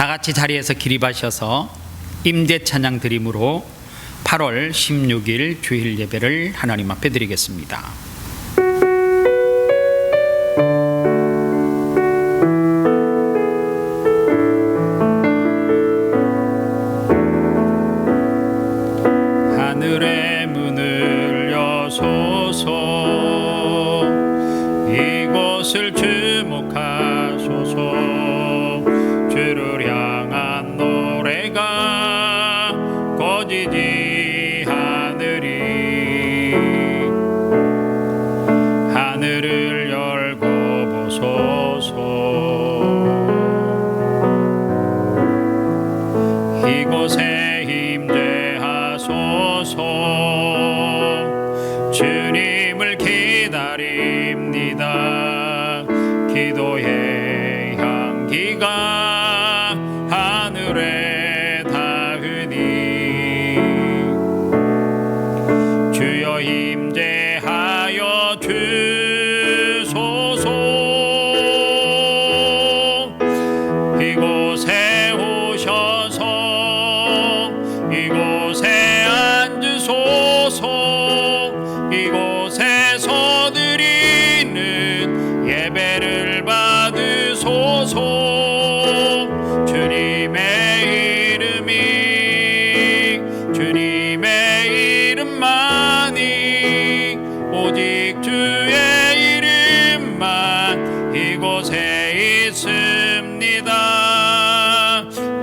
다 같이 자리에서 기립하셔서 임재 찬양 드림으로 8월 16일 주일 예배를 하나님 앞에 드리겠습니다. 하늘의 문을 여소서, 이곳을 주목하소서. 주를 향한 노래가 꺼지지 하늘이, 하늘을 열고 보소서. 이곳에 임재하소서. 주님을 기다립니다. 기도의 향기가 하늘에 닿으니, 주여 임재하여 주소서. 이곳에 오셔서 이곳에 앉으소서. 이곳에서 드리는 예배를 받으소서. 주님의 이름만이, 오직 주의 이름만 이곳에 있습니다.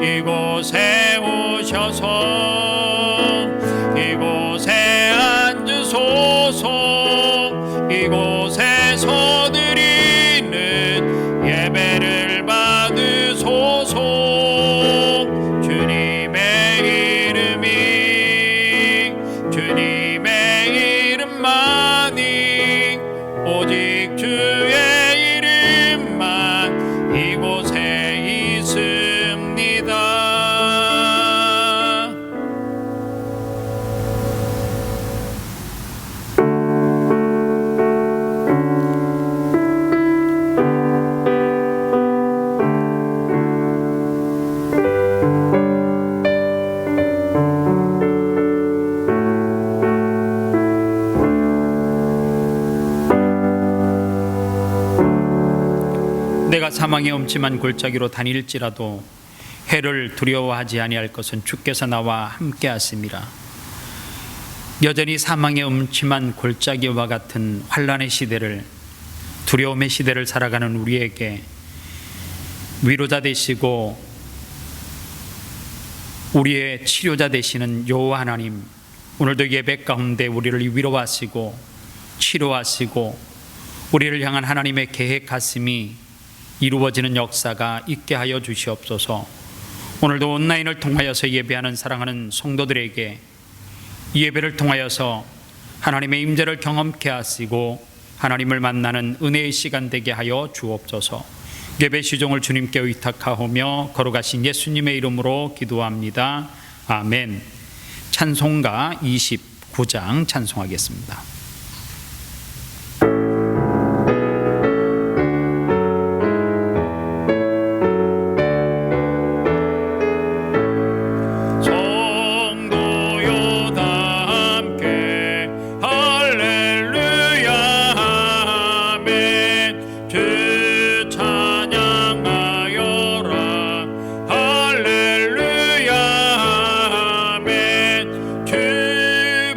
이곳에 오셔서 이곳에 앉으소서. 이곳에서 드리는 예배를 받으소서. 주님의 이름만이, 오직 주의 이름만 이곳에 있습니다. 내가 사망의 엄침한 골짜기로 다닐지라도 해를 두려워하지 아니할 것은 주께서 나와 함께 하심이라. 여전히 사망의 엄침한 골짜기와 같은 환난의 시대를, 두려움의 시대를 살아가는 우리에게 위로자 되시고 우리의 치료자 되시는 여호와 하나님, 오늘도 예배 가운데 우리를 위로하시고 치료하시고 우리를 향한 하나님의 계획하심이 이루어지는 역사가 있게 하여 주시옵소서. 오늘도 온라인을 통하여서 예배하는 사랑하는 성도들에게 이 예배를 통하여서 하나님의 임재를 경험케 하시고 하나님을 만나는 은혜의 시간 되게 하여 주옵소서. 예배 시종을 주님께 의탁하오며 걸어가신 예수님의 이름으로 기도합니다. 아멘. 찬송가 29장 찬송하겠습니다.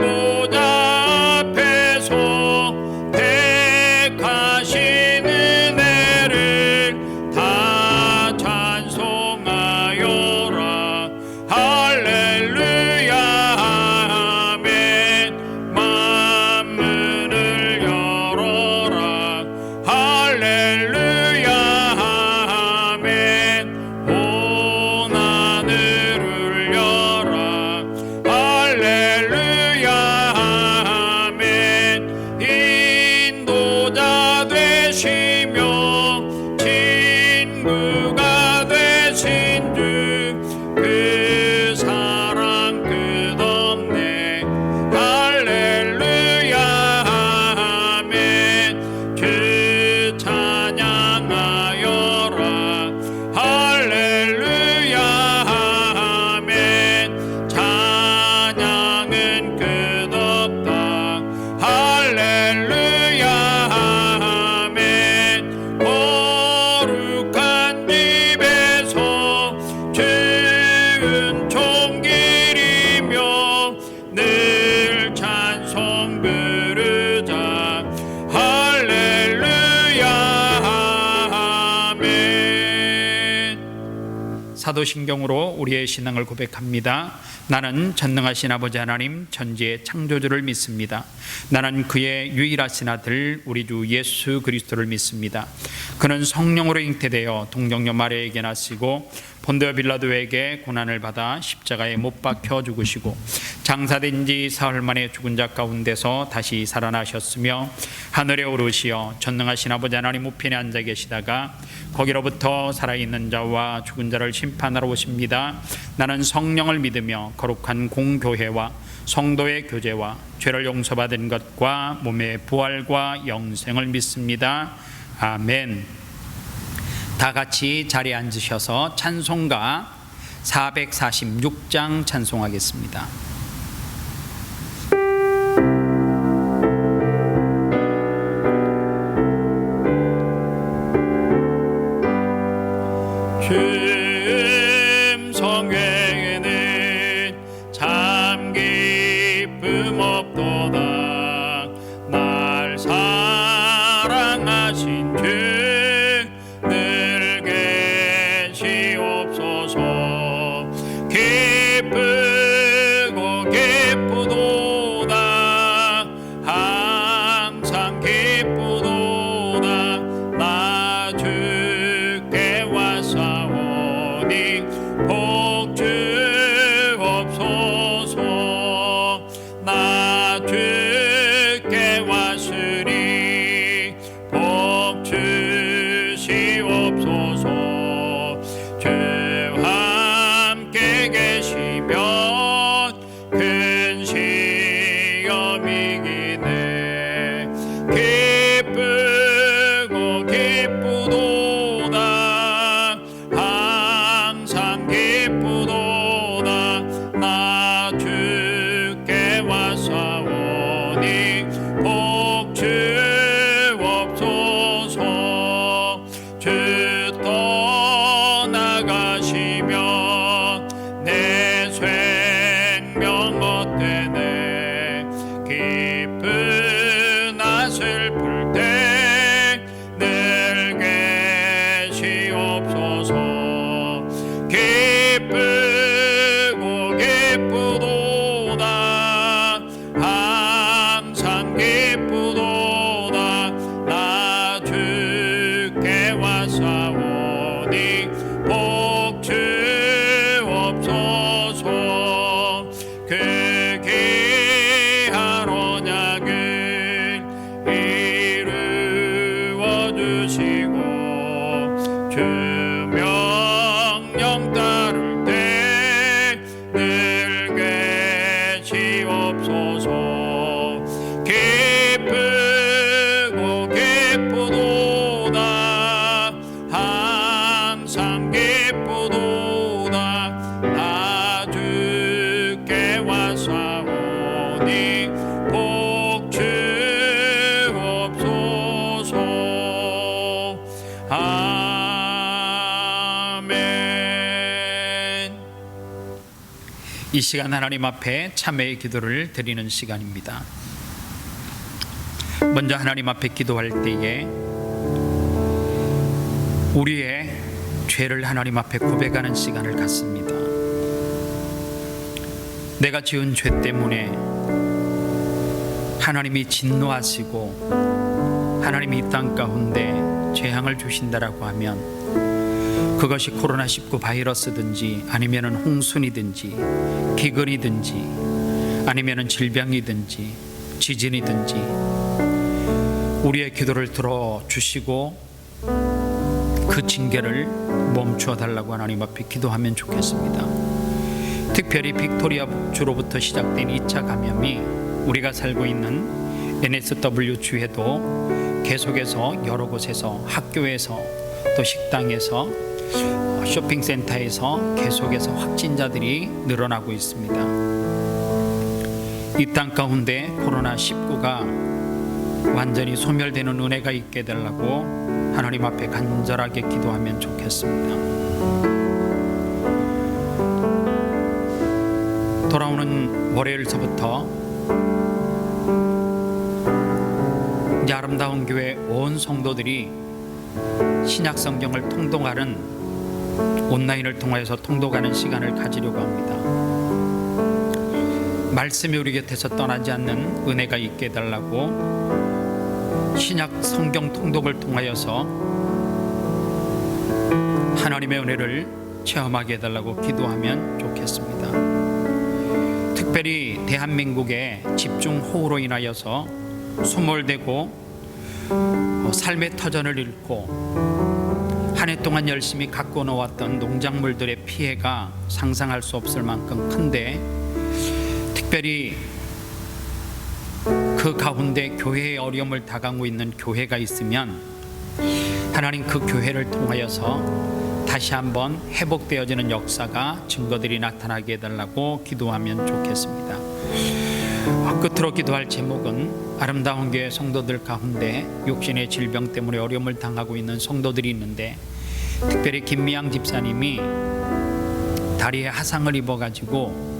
주보다 앞에 사도신경으로 우리의 신앙을 고백합니다. 나는 전능하신 아버지 하나님 천지의 창조주를 믿습니다. 나는 그의 유일하신 아들 우리 주 예수 그리스도를 믿습니다. 그는 성령으로 잉태되어 동정녀 마리아에게 나시고 본디오 빌라도에게 고난을 받아 십자가에 못 박혀 죽으시고 장사된 지 사흘 만에 죽은 자 가운데서 다시 살아나셨으며 하늘에 오르시어 전능하신 아버지 하나님 우편에 앉아 계시다가 거기로부터 살아있는 자와 죽은 자를 심판하러 오십니다. 나는 성령을 믿으며 거룩한 공교회와 성도의 교제와 죄를 용서받은 것과 몸의 부활과 영생을 믿습니다. 아멘. 다 같이 자리에 앉으셔서 찬송가 446장 찬송하겠습니다. 주님 성회에는 참 기쁨 없도다. 날 사랑하신 주 기쁘고 기쁘도다. 항상 기쁘도다. 나 주께 왔사오니 복 주옵소서. 나 주께 왔으니 복 주시옵소서. 큰 시험이기네. 기쁘고 기쁘도다. 항상 기쁘도다. 나 주께 왔사오니 복 주옵소서. 주 떠나가시면 내 생명 어때네. 기쁘나 슬플 때 늘 계시옵소서. 기쁘고 기쁘도다. 항상 기쁘도다. 나 주께 왔사오니 복 주옵소서. 그 귀한 언약을 이루어 주시고 주 명령 따를 때 늘 계시옵소서. 기쁘고 기쁘도다. 항상 기쁘도다. 나 주께 왔사오니 복 주옵소서. 아멘. 이 시간 하나님 앞에 참회의 기도를 드리는 시간입니다. 먼저 하나님 앞에 기도할 때에 우리의 죄를 하나님 앞에 고백하는 시간을 갖습니다. 내가 지은 죄 때문에 하나님이 진노하시고 하나님이 이 땅 가운데 재앙을 주신다라고 하면 그것이 코로나19 바이러스든지 아니면은 홍순이든지 기근이든지 아니면은 질병이든지 지진이든지 우리의 기도를 들어주시고 그 징계를 멈추어 달라고 하나님 앞에 기도하면 좋겠습니다. 특별히 빅토리아 주로부터 시작된 2차 감염이 우리가 살고 있는 NSW 주에도 계속해서 여러 곳에서 학교에서 또 식당에서 쇼핑센터에서 계속해서 확진자들이 늘어나고 있습니다. 이 땅 가운데 코로나19가 완전히 소멸되는 은혜가 있게 되려고 하나님 앞에 간절하게 기도하면 좋겠습니다. 돌아오는 월요일서부터 이제 아름다운 교회 온 성도들이 신약 성경을 통독하는 온라인을 통하여서 통독하는 시간을 가지려고 합니다. 말씀이 우리 곁에서 떠나지 않는 은혜가 있게 해달라고 신약 성경 통독을 통하여서 하나님의 은혜를 체험하게 해달라고 기도하면 좋겠습니다. 특별히 대한민국의 집중호우로 인하여서 소멸되고 삶의 터전을 잃고 한 해 동안 열심히 가꿔 놓았던 농작물들의 피해가 상상할 수 없을 만큼 큰데, 특별히 그 가운데 교회의 어려움을 당하고 있는 교회가 있으면 하나님 그 교회를 통하여서 다시 한번 회복되어지는 역사가 증거들이 나타나게 해달라고 기도하면 좋겠습니다. 끝으로 기도할 제목은 아름다운 교회 성도들 가운데 육신의 질병 때문에 어려움을 당하고 있는 성도들이 있는데, 특별히 김미양 집사님이 다리에 하상을 입어가지고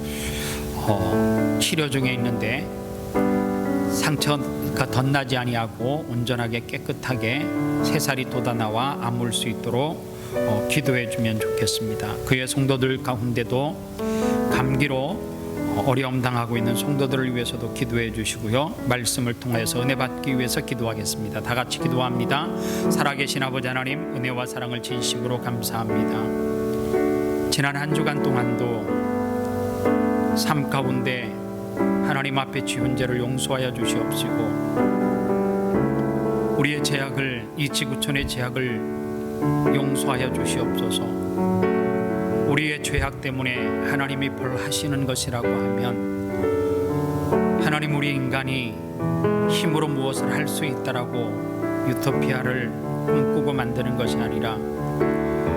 치료 중에 있는데 상처가 덧나지 아니하고 온전하게 깨끗하게 새살이 돋아나와 아물 수 있도록 기도해 주면 좋겠습니다. 그의 성도들 가운데도 감기로 어려움 당하고 있는 성도들을 위해서도 기도해 주시고요, 말씀을 통해서 은혜 받기 위해서 기도하겠습니다. 다 같이 기도합니다. 살아계신 아버지 하나님, 은혜와 사랑을 진심으로 감사합니다. 지난 한 주간 동안도 삶 가운데 하나님 앞에 지은 죄를 용서하여 주시옵시고, 우리의 죄악을, 이 지구촌의 죄악을 용서하여 주시옵소서. 우리의 죄악 때문에 하나님이 벌하시는 것이라고 하면, 하나님 우리 인간이 힘으로 무엇을 할 수 있다라고 유토피아를 꿈꾸고 만드는 것이 아니라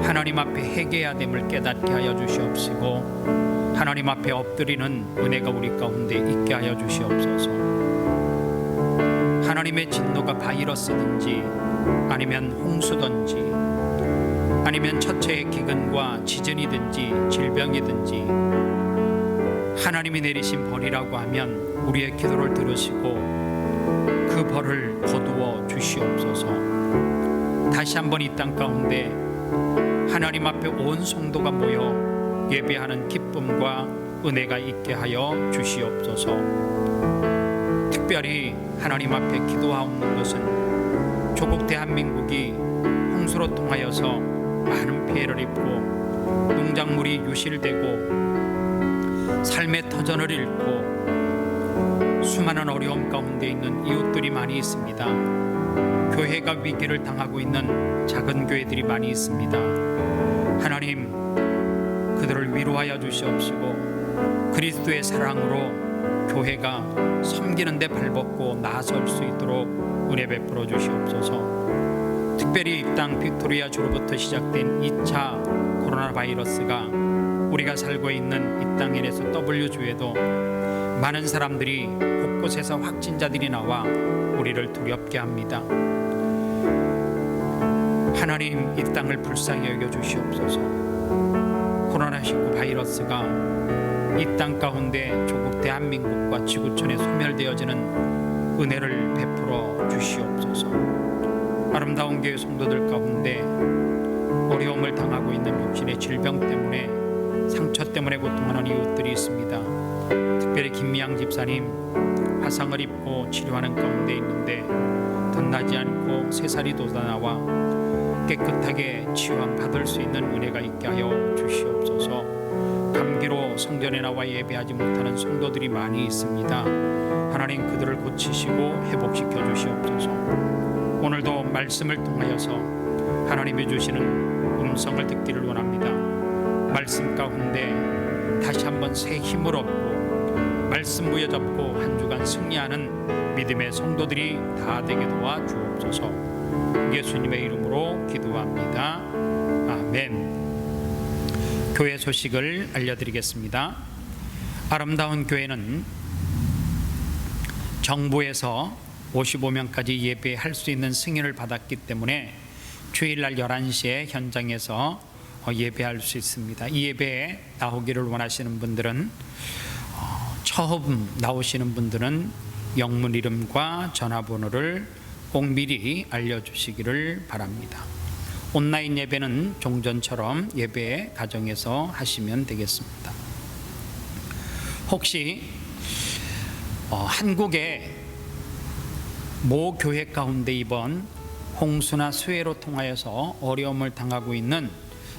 하나님 앞에 회개해야 됨을 깨닫게 하여 주시옵시고, 하나님 앞에 엎드리는 은혜가 우리 가운데 있게 하여 주시옵소서. 하나님의 진노가 바이러스든지 아니면 홍수든지 아니면 처처의 기근과 지진이든지 질병이든지 하나님이 내리신 벌이라고 하면 우리의 기도를 들으시고 그 벌을 거두어 주시옵소서. 다시 한번 이 땅 가운데 하나님 앞에 온 성도가 모여 예배하는 기쁨과 은혜가 있게 하여 주시옵소서. 특별히 하나님 앞에 기도하옵는 것은 조국 대한민국이 홍수로 통하여서 많은 피해를 입고 농작물이 유실되고 삶의 터전을 잃고 수많은 어려움 가운데 있는 이웃들이 많이 있습니다. 교회가 위기를 당하고 있는 작은 교회들이 많이 있습니다. 하나님, 그들을 위로하여 주시옵시고 그리스도의 사랑으로 교회가 섬기는 데 발벗고 나설 수 있도록 은혜 베풀어 주시옵소서. 특별히 이 땅 빅토리아 주로부터 시작된 2차 코로나 바이러스가 우리가 살고 있는 이 땅에서 W주에도 많은 사람들이 곳곳에서 확진자들이 나와 우리를 두렵게 합니다. 하나님, 이 땅을 불쌍히 여겨 주시옵소서. 코로나19 바이러스가 이 땅 가운데 조국 대한민국과 지구촌에 소멸되어지는 은혜를 베풀어 주시옵소서. 아름다운 교회 성도들 가운데 어려움을 당하고 있는 육신의 질병 때문에, 상처 때문에 고통하는 이웃들이 있습니다. 특별히 김미양 집사님 화상을 입고 치료하는 가운데 있는데 덧나지 않고 새살이 돋아나와 깨끗하게 치유함 받을 수 있는 은혜가 있게 하여 주시옵소서. 감기로 성전에 나와 예배하지 못하는 성도들이 많이 있습니다. 하나님, 그들을 고치시고 회복시켜 주시옵소서. 오늘도 말씀을 통하여서 하나님이 주시는 음성을 듣기를 원합니다. 말씀 가운데 다시 한번 새 힘을 얻고 말씀 부여잡고 한 주간 승리하는 믿음의 성도들이 다 되게 도와 주옵소서. 예수님의 이름으로 기도합니다. 아멘. 교회 소식을 알려드리겠습니다. 아름다운 교회는 정부에서 55명까지 예배할 수 있는 승인을 받았기 때문에 주일날 11시에 현장에서 예배할 수 있습니다. 이 예배에 나오기를 원하시는 분들은 처음 나오시는 분들은 영문 이름과 전화번호를 꼭 미리 알려주시기를 바랍니다. 온라인 예배는 종전처럼 예배 가정에서 하시면 되겠습니다. 혹시 한국의 모 교회 가운데 이번 홍수나 수해로 통하여서 어려움을 당하고 있는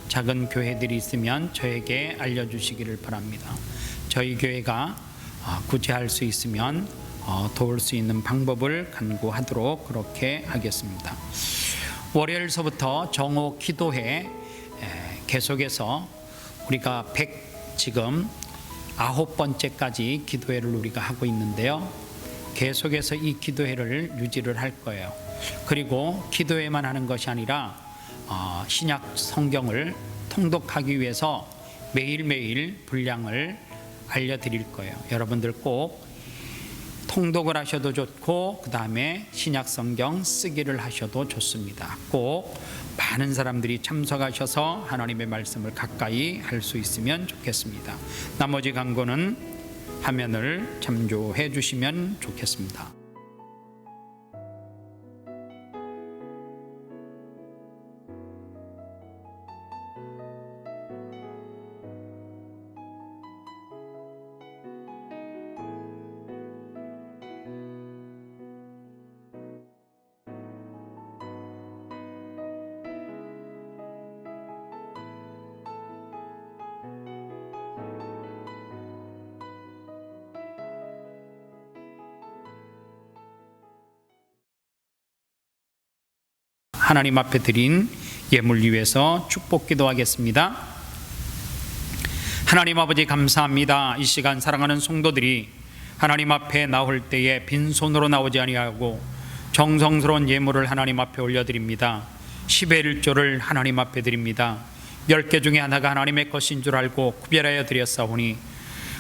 작은 교회들이 있으면 저에게 알려주시기를 바랍니다. 저희 교회가 구제할 수 있으면 도울 수 있는 방법을 간구하도록 그렇게 하겠습니다. 월요일서부터 정오 기도회 계속해서 우리가 지금 9번째까지 기도회를 우리가 하고 있는데요, 계속해서 이 기도회를 유지를 할 거예요. 그리고 기도회만 하는 것이 아니라 신약 성경을 통독하기 위해서 매일매일 분량을 알려드릴 거예요. 여러분들 꼭 통독을 하셔도 좋고 그 다음에 신약 성경 쓰기를 하셔도 좋습니다. 꼭 많은 사람들이 참석하셔서 하나님의 말씀을 가까이 할 수 있으면 좋겠습니다. 나머지 광고는 화면을 참조해 주시면 좋겠습니다. 하나님 앞에 드린 예물 위해서 축복 기도하겠습니다. 하나님 아버지 감사합니다. 이 시간 사랑하는 성도들이 하나님 앞에 나올 때에 빈손으로 나오지 아니하고 정성스러운 예물을 하나님 앞에 올려드립니다. 10의 1조를 하나님 앞에 드립니다. 10개 중에 하나가 하나님의 것인 줄 알고 구별하여 드렸사오니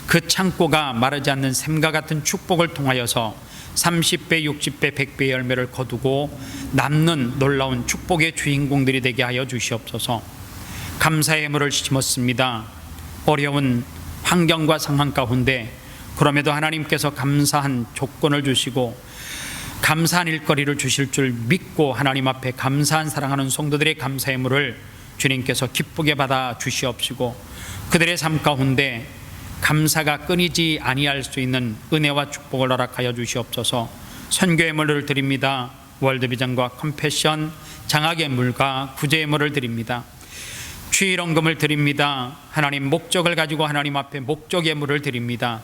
그 창고가 마르지 않는 샘과 같은 축복을 통하여서 30배, 60배, 100배의 열매를 거두고 남는 놀라운 축복의 주인공들이 되게 하여 주시옵소서. 감사의 예물을 심었습니다. 어려운 환경과 상황 가운데 그럼에도 하나님께서 감사한 조건을 주시고 감사한 일거리를 주실 줄 믿고 하나님 앞에 감사한 사랑하는 성도들의 감사의 예물을 주님께서 기쁘게 받아 주시옵시고 그들의 삶 가운데 감사가 끊이지 아니할 수 있는 은혜와 축복을 허락하여 주시옵소서. 선교의 예물을 드립니다. 월드비전과 컴패션, 장학의 예물과 구제의 예물을 드립니다. 주일헌금을 드립니다. 하나님 목적을 가지고 하나님 앞에 목적 예물을 드립니다.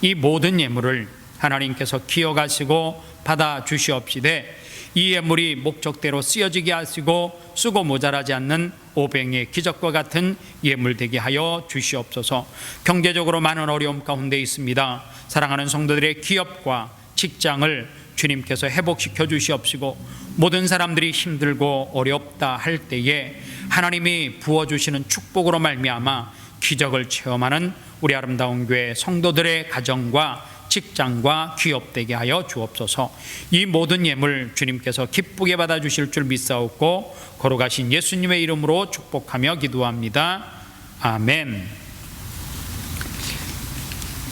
이 모든 예물을 하나님께서 기억하시고 받아 주시옵시되 이 예물이 목적대로 쓰여지게 하시고 쓰고 모자라지 않는 오병의 기적과 같은 예물 되게 하여 주시옵소서. 경제적으로 많은 어려움 가운데 있습니다. 사랑하는 성도들의 기업과 직장을 주님께서 회복시켜 주시옵시고 모든 사람들이 힘들고 어렵다 할 때에 하나님이 부어주시는 축복으로 말미암아 기적을 체험하는 우리 아름다운 교회 성도들의 가정과 직장과 기업되게 하여 주옵소서. 이 모든 예물 주님께서 기쁘게 받아주실 줄 믿사옵고 거룩하신 예수님의 이름으로 축복하며 기도합니다. 아멘.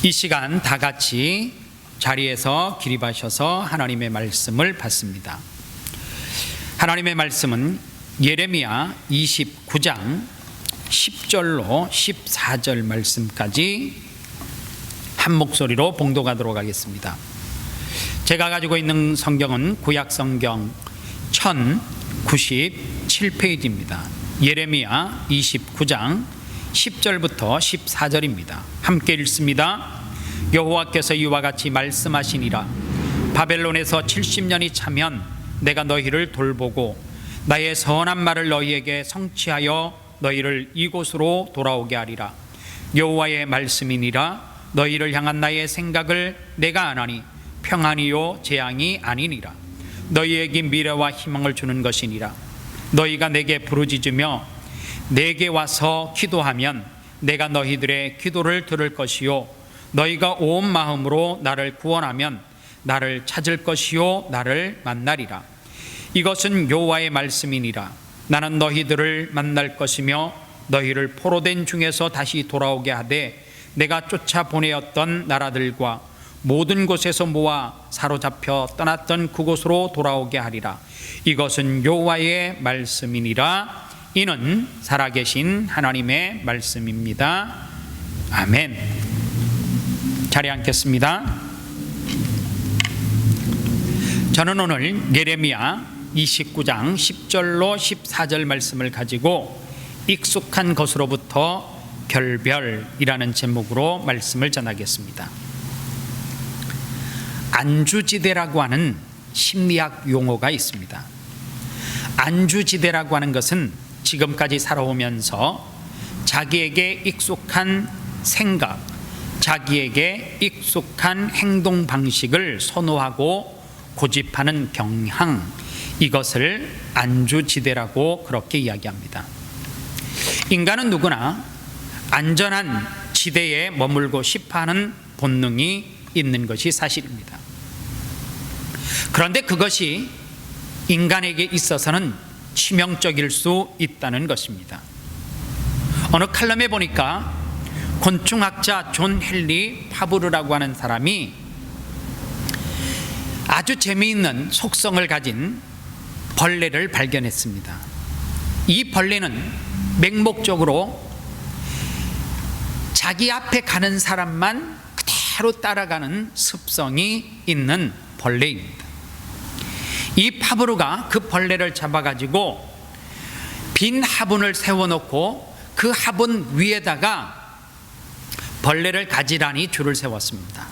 이 시간 다 같이 자리에서 기립하셔서 하나님의 말씀을 받습니다. 하나님의 말씀은 예레미야 29장 10절로 14절 말씀까지 한 목소리로 봉독하도록 하겠습니다. 제가 가지고 있는 성경은 구약 성경 1097페이지입니다. 예레미야 29장 10절부터 14절입니다. 함께 읽습니다. 여호와께서 이와 같이 말씀하시니라. 바벨론에서 70년이 차면 내가 너희를 돌보고 나의 선한 말을 너희에게 성취하여 너희를 이곳으로 돌아오게 하리라. 여호와의 말씀이니라. 너희를 향한 나의 생각을 내가 아나니 평안이요 재앙이 아니니라. 너희에게 미래와 희망을 주는 것이니라. 너희가 내게 부르짖으며 내게 와서 기도하면 내가 너희들의 기도를 들을 것이요 너희가 온 마음으로 나를 구원하면 나를 찾을 것이요 나를 만나리라. 이것은 여호와의 말씀이니라. 나는 너희들을 만날 것이며 너희를 포로된 중에서 다시 돌아오게 하되 내가 쫓아보내었던 나라들과 모든 곳에서 모아 사로잡혀 떠났던 그곳으로 돌아오게 하리라. 이것은 여호와의 말씀이니라. 이는 살아계신 하나님의 말씀입니다. 아멘. 자리에 앉겠습니다. 저는 오늘 예레미야 29장 10절로 14절 말씀을 가지고 익숙한 것으로부터 결별이라는 제목으로 말씀을 전하겠습니다. 안주지대라고 하는 심리학 용어가 있습니다. 안주지대라고 하는 것은 지금까지 살아오면서 자기에게 익숙한 생각, 자기에게 익숙한 행동 방식을 선호하고 고집하는 경향, 이것을 안주지대라고 그렇게 이야기합니다. 인간은 누구나 안전한 지대에 머물고 싶어하는 본능이 있는 것이 사실입니다. 그런데 그것이 인간에게 있어서는 치명적일 수 있다는 것입니다. 어느 칼럼에 보니까 곤충학자 존 헨리 파브르라고 하는 사람이 아주 재미있는 속성을 가진 벌레를 발견했습니다. 이 벌레는 맹목적으로 자기 앞에 가는 사람만 그대로 따라가는 습성이 있는 벌레입니다. 이 파브르가 그 벌레를 잡아가지고 빈 화분을 세워놓고 그 화분 위에다가 벌레를 가지런히 줄을 세웠습니다.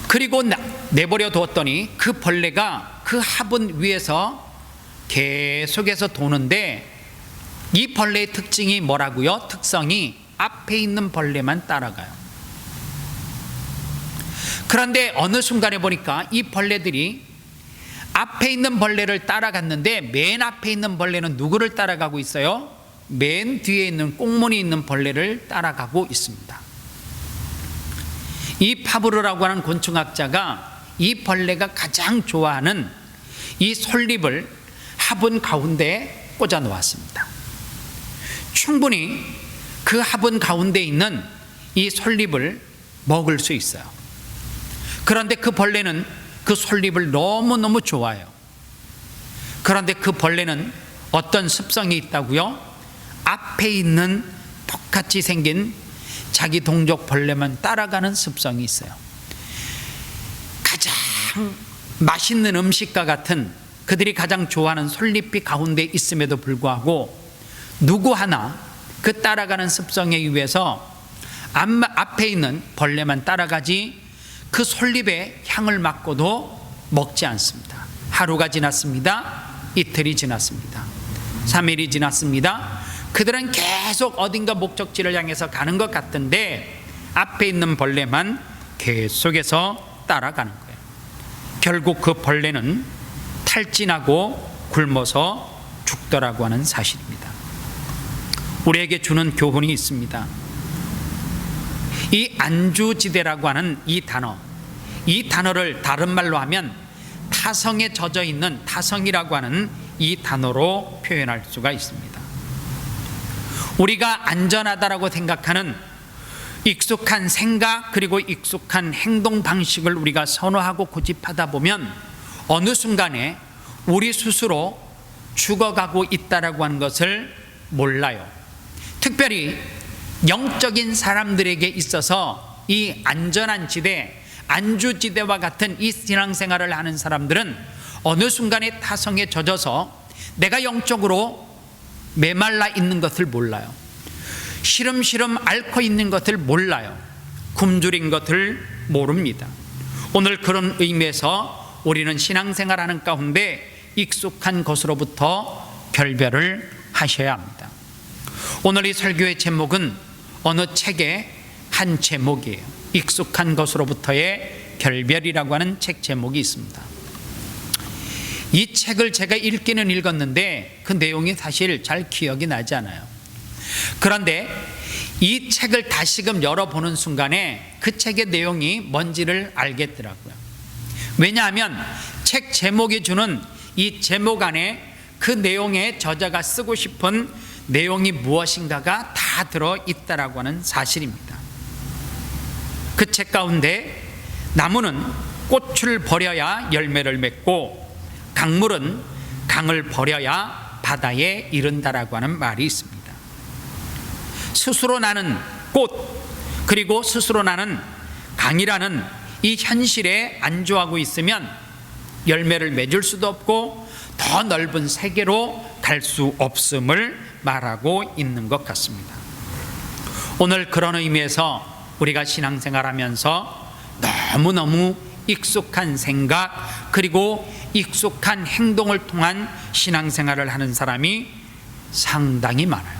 그리고 내버려 두었더니 그 벌레가 그 화분 위에서 계속해서 도는데, 이 벌레의 특징이 뭐라고요? 특성이 앞에 있는 벌레만 따라가요. 그런데 어느 순간에 보니까 이 벌레들이 앞에 있는 벌레를 따라갔는데 맨 앞에 있는 벌레는 누구를 따라가고 있어요? 맨 뒤에 있는 꽁무니 있는 벌레를 따라가고 있습니다. 이 파브르라고 하는 곤충학자가 이 벌레가 가장 좋아하는 이 솔잎을 화분 가운데 꽂아 놓았습니다. 충분히 그 화분 가운데 있는 이 솔잎을 먹을 수 있어요. 그런데 그 벌레는 그 솔잎을 너무너무 좋아해요. 그런데 그 벌레는 어떤 습성이 있다고요? 앞에 있는 똑같이 생긴 자기 동족 벌레만 따라가는 습성이 있어요. 가장 맛있는 음식과 같은 그들이 가장 좋아하는 솔잎이 가운데 있음에도 불구하고 누구 하나 그 따라가는 습성에 의해서 앞에 있는 벌레만 따라가지 그 솔잎의 향을 맡고도 먹지 않습니다. 하루가 지났습니다. 이틀이 지났습니다. 3일이 지났습니다. 그들은 계속 어딘가 목적지를 향해서 가는 것 같은데 앞에 있는 벌레만 계속해서 따라가는 거예요. 결국 그 벌레는 탈진하고 굶어서 죽더라고 하는 사실입니다. 우리에게 주는 교훈이 있습니다. 이 안주지대라고 하는 이 단어를 다른 말로 하면 타성에 젖어 있는, 타성이라고 하는 이 단어로 표현할 수가 있습니다. 우리가 안전하다라고 생각하는 익숙한 생각 그리고 익숙한 행동 방식을 우리가 선호하고 고집하다 보면 어느 순간에 우리 스스로 죽어가고 있다라고 하는 것을 몰라요. 특별히 영적인 사람들에게 있어서 이 안전한 지대, 안주지대와 같은 이 신앙생활을 하는 사람들은 어느 순간에 타성에 젖어서 내가 영적으로 메말라 있는 것을 몰라요. 시름시름 앓고 있는 것을 몰라요. 굶주린 것을 모릅니다. 오늘 그런 의미에서 우리는 신앙생활하는 가운데 익숙한 것으로부터 결별을 하셔야 합니다. 오늘 이 설교의 제목은 어느 책의 한 제목이에요. 익숙한 것으로부터의 결별이라고 하는 책 제목이 있습니다. 이 책을 제가 읽기는 읽었는데 그 내용이 사실 잘 기억이 나지 않아요. 그런데 이 책을 다시금 열어보는 순간에 그 책의 내용이 뭔지를 알겠더라고요. 왜냐하면 책 제목이 주는 이 제목 안에 그 내용의 저자가 쓰고 싶은 내용이 무엇인가가 다 들어있다라고 하는 사실입니다. 그 책 가운데 나무는 꽃을 버려야 열매를 맺고 강물은 강을 버려야 바다에 이른다라고 하는 말이 있습니다. 스스로 나는 꽃 그리고 스스로 나는 강이라는 이 현실에 안주하고 있으면 열매를 맺을 수도 없고 더 넓은 세계로 갈 수 없음을 말하고 있는 것 같습니다. 오늘 그런 의미에서 우리가 신앙생활하면서 너무너무 익숙한 생각 그리고 익숙한 행동을 통한 신앙생활을 하는 사람이 상당히 많아요.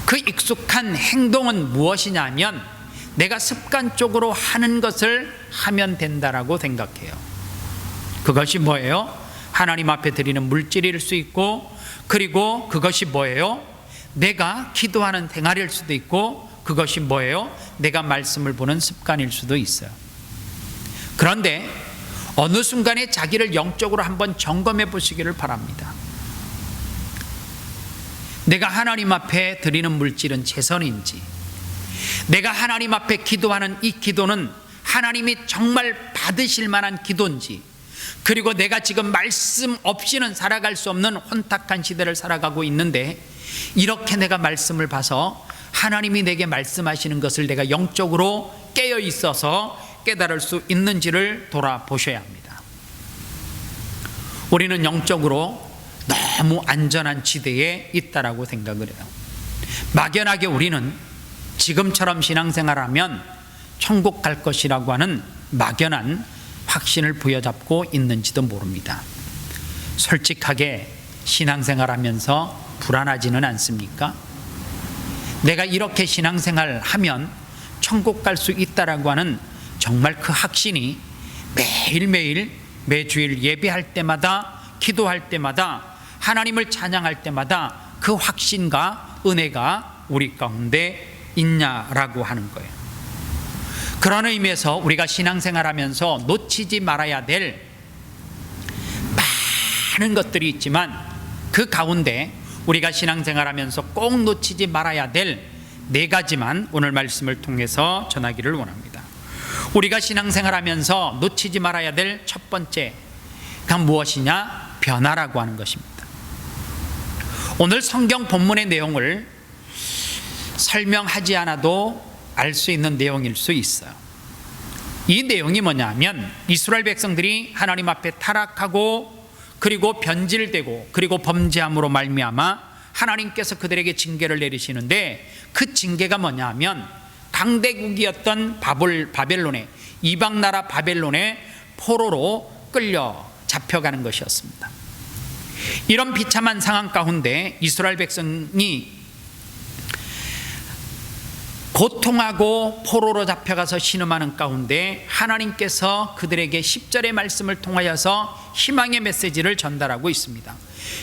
그 익숙한 행동은 무엇이냐면 내가 습관적으로 하는 것을 하면 된다라고 생각해요. 그것이 뭐예요? 하나님 앞에 드리는 물질일 수 있고, 그리고 그것이 뭐예요? 내가 기도하는 생활일 수도 있고, 그것이 뭐예요? 내가 말씀을 보는 습관일 수도 있어요. 그런데 어느 순간에 자기를 영적으로 한번 점검해 보시기를 바랍니다. 내가 하나님 앞에 드리는 물질은 최선인지, 내가 하나님 앞에 기도하는 이 기도는 하나님이 정말 받으실 만한 기도인지, 그리고 내가 지금 말씀 없이는 살아갈 수 없는 혼탁한 시대를 살아가고 있는데 이렇게 내가 말씀을 봐서 하나님이 내게 말씀하시는 것을 내가 영적으로 깨어 있어서 깨달을 수 있는지를 돌아보셔야 합니다. 우리는 영적으로 너무 안전한 지대에 있다라고 생각을 해요. 막연하게 우리는 지금처럼 신앙생활하면 천국 갈 것이라고 하는 막연한 확신을 부여잡고 있는지도 모릅니다. 솔직하게 신앙생활하면서 불안하지는 않습니까? 내가 이렇게 신앙생활하면 천국 갈 수 있다라고 하는 정말 그 확신이 매일매일 매주일 예배할 때마다 기도할 때마다 하나님을 찬양할 때마다 그 확신과 은혜가 우리 가운데 있냐라고 하는 거예요. 그런 의미에서 우리가 신앙생활하면서 놓치지 말아야 될 많은 것들이 있지만 그 가운데 우리가 신앙생활하면서 꼭 놓치지 말아야 될 4가지만 오늘 말씀을 통해서 전하기를 원합니다. 우리가 신앙생활하면서 놓치지 말아야 될 첫 번째가 무엇이냐? 변화라고 하는 것입니다. 오늘 성경 본문의 내용을 설명하지 않아도 알 수 있는 내용일 수 있어요. 이 내용이 뭐냐면 이스라엘 백성들이 하나님 앞에 타락하고 그리고 변질되고 그리고 범죄함으로 말미암아 하나님께서 그들에게 징계를 내리시는데 그 징계가 뭐냐면 강대국이었던 바벨론의 이방나라 바벨론의 포로로 끌려 잡혀가는 것이었습니다. 이런 비참한 상황 가운데 이스라엘 백성이 고통하고 포로로 잡혀가서 신음하는 가운데 하나님께서 그들에게 10절의 말씀을 통하여서 희망의 메시지를 전달하고 있습니다.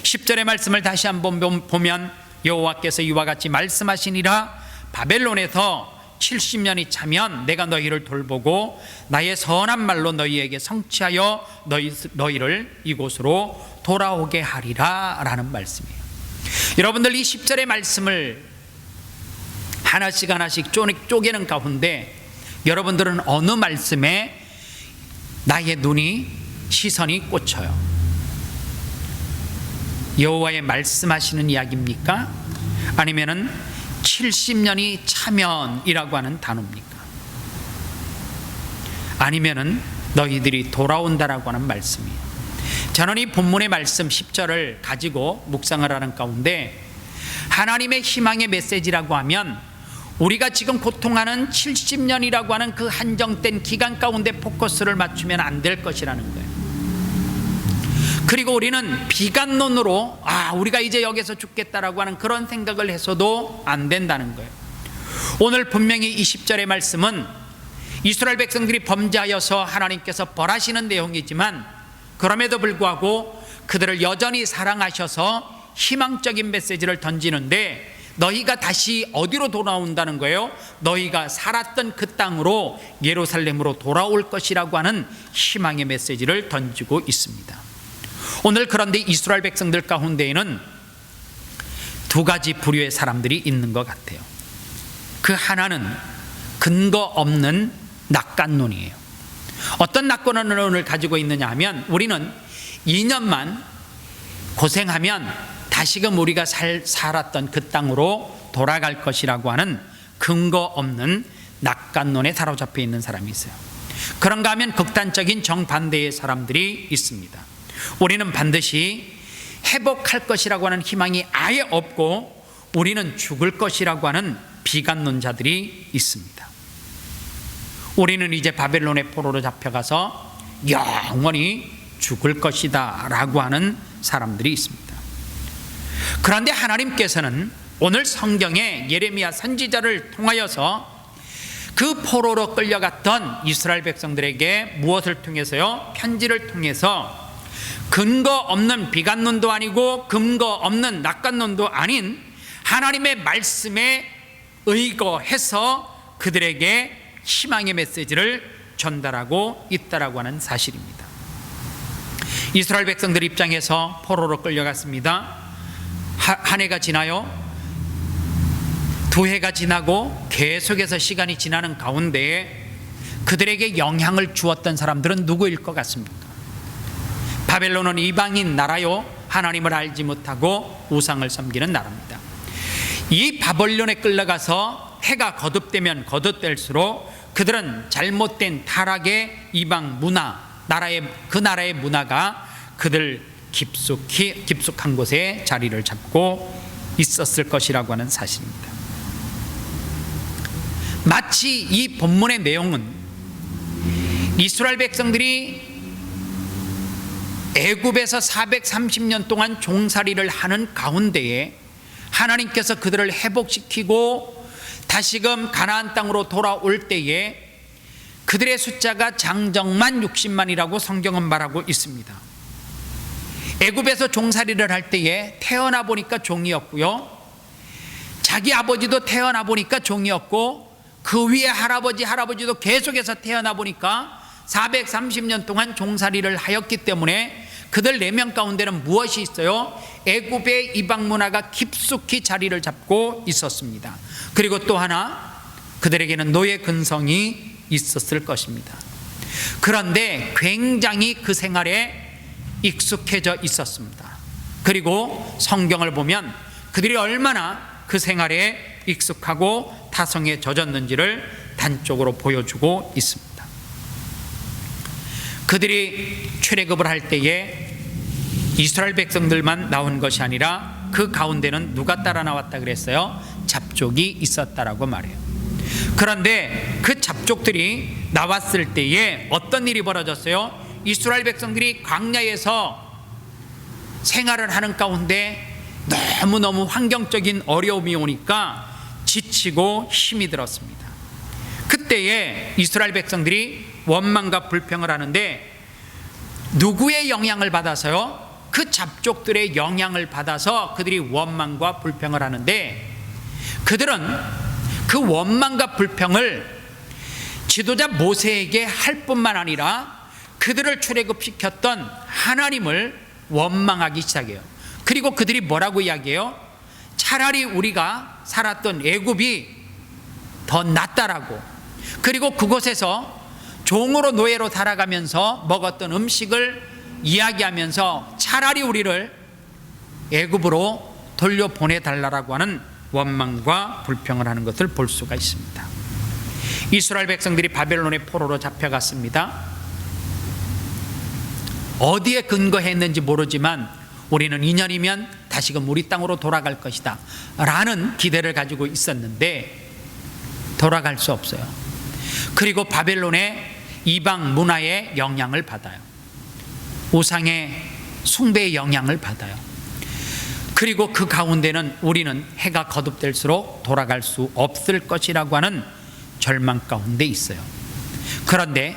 10절의 말씀을 다시 한번 보면 여호와께서 이와 같이 말씀하시니라. 바벨론에서 70년이 차면 내가 너희를 돌보고 나의 선한 말로 너희에게 성취하여 너희를 이곳으로 돌아오게 하리라 라는 말씀이에요. 여러분들 이 10절의 말씀을 하나씩 하나씩 쪼개는 가운데 여러분들은 어느 말씀에 나의 눈이 시선이 꽂혀요? 여호와의 말씀하시는 이야기입니까? 아니면은 70년이 차면이라고 하는 단어입니까? 아니면은 너희들이 돌아온다라고 하는 말씀이에요. 저는 이 본문의 말씀 10절을 가지고 묵상을 하는 가운데 하나님의 희망의 메시지라고 하면 우리가 지금 고통하는 70년이라고 하는 그 한정된 기간 가운데 포커스를 맞추면 안 될 것이라는 거예요. 그리고 우리는 비관론으로 우리가 이제 여기서 죽겠다라고 하는 그런 생각을 해서도 안 된다는 거예요. 오늘 분명히 이 10절의 말씀은 이스라엘 백성들이 범죄하여서 하나님께서 벌하시는 내용이지만 그럼에도 불구하고 그들을 여전히 사랑하셔서 희망적인 메시지를 던지는데 너희가 다시 어디로 돌아온다는 거예요? 너희가 살았던 그 땅으로 예루살렘으로 돌아올 것이라고 하는 희망의 메시지를 던지고 있습니다. 오늘 그런데 이스라엘 백성들 가운데에는 2가지 부류의 사람들이 있는 것 같아요. 그 하나는 근거 없는 낙관론이에요. 어떤 낙관론을 가지고 있느냐 하면, 우리는 2년만 고생하면 다시금 우리가 살았던 그 땅으로 돌아갈 것이라고 하는 근거 없는 낙관론에 사로잡혀 있는 사람이 있어요. 그런가 하면 극단적인 정반대의 사람들이 있습니다. 우리는 반드시 회복할 것이라고 하는 희망이 아예 없고 우리는 죽을 것이라고 하는 비관론자들이 있습니다. 우리는 이제 바벨론의 포로로 잡혀가서 영원히 죽을 것이다 라고 하는 사람들이 있습니다. 그런데 하나님께서는 오늘 성경에 예레미야 선지자를 통하여서 그 포로로 끌려갔던 이스라엘 백성들에게 무엇을 통해서요? 편지를 통해서 근거 없는 비관론도 아니고 근거 없는 낙관론도 아닌 하나님의 말씀에 의거해서 그들에게 희망의 메시지를 전달하고 있다라고 하는 사실입니다. 이스라엘 백성들 입장에서 포로로 끌려갔습니다. 한 해가 지나요. 2해가 지나고 계속해서 시간이 지나는 가운데에 그들에게 영향을 주었던 사람들은 누구일 것 같습니까? 바벨론은 이방인 나라요, 하나님을 알지 못하고 우상을 섬기는 나라입니다. 이 바벨론에 끌려가서 해가 거듭되면 거듭될수록 그들은 잘못된 타락의 이방 문화, 그 나라의 문화가 그들 깊숙한 곳에 자리를 잡고 있었을 것이라고 하는 사실입니다. 마치 이 본문의 내용은 이스라엘 백성들이 애굽에서 430년 동안 종살이를 하는 가운데에 하나님께서 그들을 회복시키고 다시금 가나안 땅으로 돌아올 때에 그들의 숫자가 장정만 60만이라고 성경은 말하고 있습니다. 애굽에서 종살이를 할 때에 태어나 보니까 종이었고요, 자기 아버지도 태어나 보니까 종이었고, 그 위에 할아버지도 계속해서 태어나 보니까 430년 동안 종살이를 하였기 때문에 그들 4명 가운데는 무엇이 있어요? 애굽의 이방 문화가 깊숙이 자리를 잡고 있었습니다. 그리고 또 하나, 그들에게는 노예 근성이 있었을 것입니다. 그런데 굉장히 그 생활에 익숙해져 있었습니다. 그리고 성경을 보면 그들이 얼마나 그 생활에 익숙하고 타성에 젖었는지를 단적으로 보여주고 있습니다. 그들이 출애굽을 할 때에 이스라엘 백성들만 나온 것이 아니라 그 가운데는 누가 따라 나왔다 그랬어요? 잡족이 있었다라고 말해요. 그런데 그 잡족들이 나왔을 때에 어떤 일이 벌어졌어요? 이스라엘 백성들이 광야에서 생활을 하는 가운데 너무너무 환경적인 어려움이 오니까 지치고 힘이 들었습니다. 그때에 이스라엘 백성들이 원망과 불평을 하는데 누구의 영향을 받아서요? 그 잡족들의 영향을 받아서 그들이 원망과 불평을 하는데, 그들은 그 원망과 불평을 지도자 모세에게 할 뿐만 아니라 그들을 출애굽시켰던 하나님을 원망하기 시작해요. 그리고 그들이 뭐라고 이야기해요? 차라리 우리가 살았던 애굽이 더 낫다라고, 그리고 그곳에서 종으로 노예로 살아가면서 먹었던 음식을 이야기하면서 차라리 우리를 애굽으로 돌려보내달라고 하는 원망과 불평을 하는 것을 볼 수가 있습니다. 이스라엘 백성들이 바벨론의 포로로 잡혀갔습니다. 어디에 근거했는지 모르지만 우리는 2년이면 다시금 우리 땅으로 돌아갈 것이다 라는 기대를 가지고 있었는데 돌아갈 수 없어요. 그리고 바벨론의 이방 문화의 영향을 받아요. 우상의 숭배의 영향을 받아요. 그리고 그 가운데는 우리는 해가 거듭될수록 돌아갈 수 없을 것이라고 하는 절망 가운데 있어요. 그런데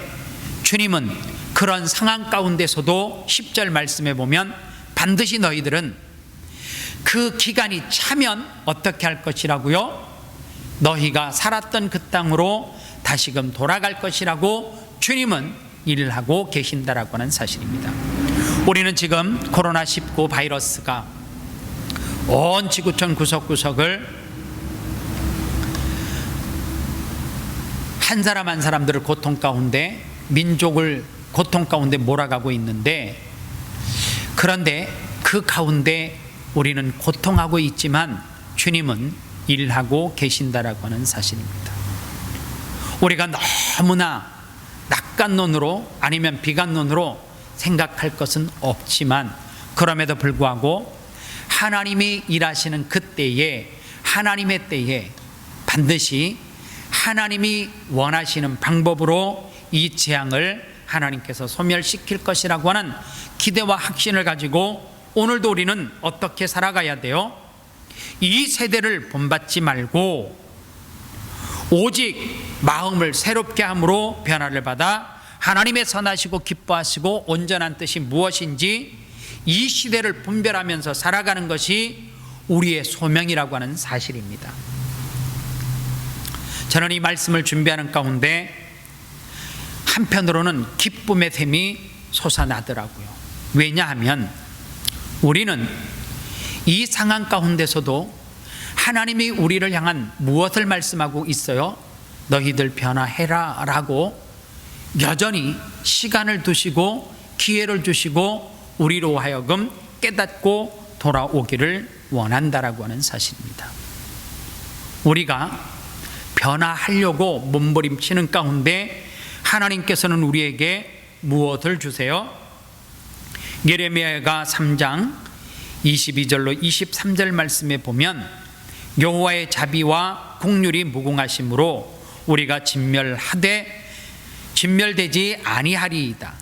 주님은 그런 상황 가운데서도 10절 말씀에 보면 반드시 너희들은 그 기간이 차면 어떻게 할 것이라고요? 너희가 살았던 그 땅으로 다시금 돌아갈 것이라고 주님은 일을 하고 계신다라고 하는 사실입니다. 우리는 지금 코로나19 바이러스가 온 지구촌 구석구석을 한 사람 한 사람들을 고통 가운데, 민족을 고통 가운데 몰아가고 있는데, 그런데 그 가운데 우리는 고통하고 있지만 주님은 일하고 계신다라고 하는 사실입니다. 우리가 너무나 낙관론으로 아니면 비관론으로 생각할 것은 없지만, 그럼에도 불구하고 하나님이 일하시는 그때에, 하나님의 때에 반드시 하나님이 원하시는 방법으로 이 재앙을 하나님께서 소멸시킬 것이라고 하는 기대와 확신을 가지고 오늘도 우리는 어떻게 살아가야 돼요? 이 세대를 본받지 말고 오직 마음을 새롭게 함으로 변화를 받아 하나님의 선하시고 기뻐하시고 온전한 뜻이 무엇인지 이 시대를 분별하면서 살아가는 것이 우리의 소명이라고 하는 사실입니다. 저는 이 말씀을 준비하는 가운데 한편으로는 기쁨의 샘이 솟아나더라고요. 왜냐하면 우리는 이 상황 가운데서도 하나님이 우리를 향한 무엇을 말씀하고 있어요? 너희들 변화해라 라고 여전히 시간을 두시고 기회를 주시고 우리로 하여금 깨닫고 돌아오기를 원한다라고 하는 사실입니다. 우리가 변화하려고 몸부림치는 가운데 하나님께서는 우리에게 무엇을 주세요? 예레미야가 3장 22절로 23절 말씀에 보면 여호와의 자비와 긍휼이 무궁하심으로 우리가 진멸되지 아니하리이다.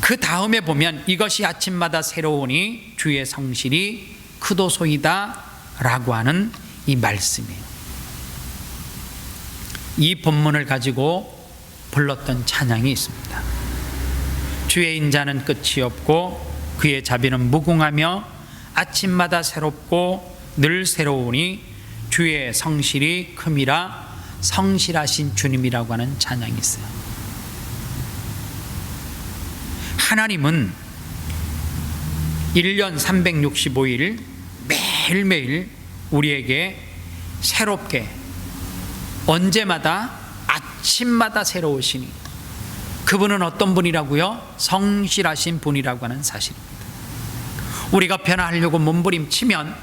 그 다음에 보면 이것이 아침마다 새로우니 주의 성실이 크도소이다 라고 하는 이 말씀이에요. 이 본문을 가지고 불렀던 찬양이 있습니다. 주의 인자는 끝이 없고 그의 자비는 무궁하며 아침마다 새롭고 늘 새로우니 주의 성실이 큼이라. 성실하신 주님이라고 하는 찬양이 있어요. 하나님은 1년 365일 매일매일 우리에게 새롭게 언제마다 아침마다 새로우시니 그분은 어떤 분이라고요? 성실하신 분이라고 하는 사실입니다. 우리가 변화하려고 몸부림치면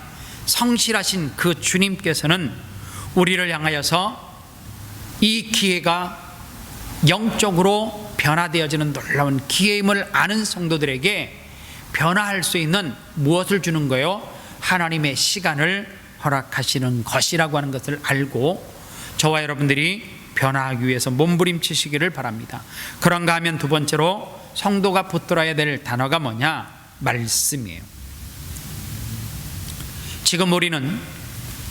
성실하신 그 주님께서는 우리를 향하여서 이 기회가 영적으로 변화되어지는 놀라운 기회임을 아는 성도들에게 변화할 수 있는 무엇을 주는 거예요? 하나님의 시간을 허락하시는 것이라고 하는 것을 알고 저와 여러분들이 변화하기 위해서 몸부림치시기를 바랍니다. 그런가 하면 두 번째로 성도가 붙들어야 될 단어가 뭐냐? 말씀이에요. 지금 우리는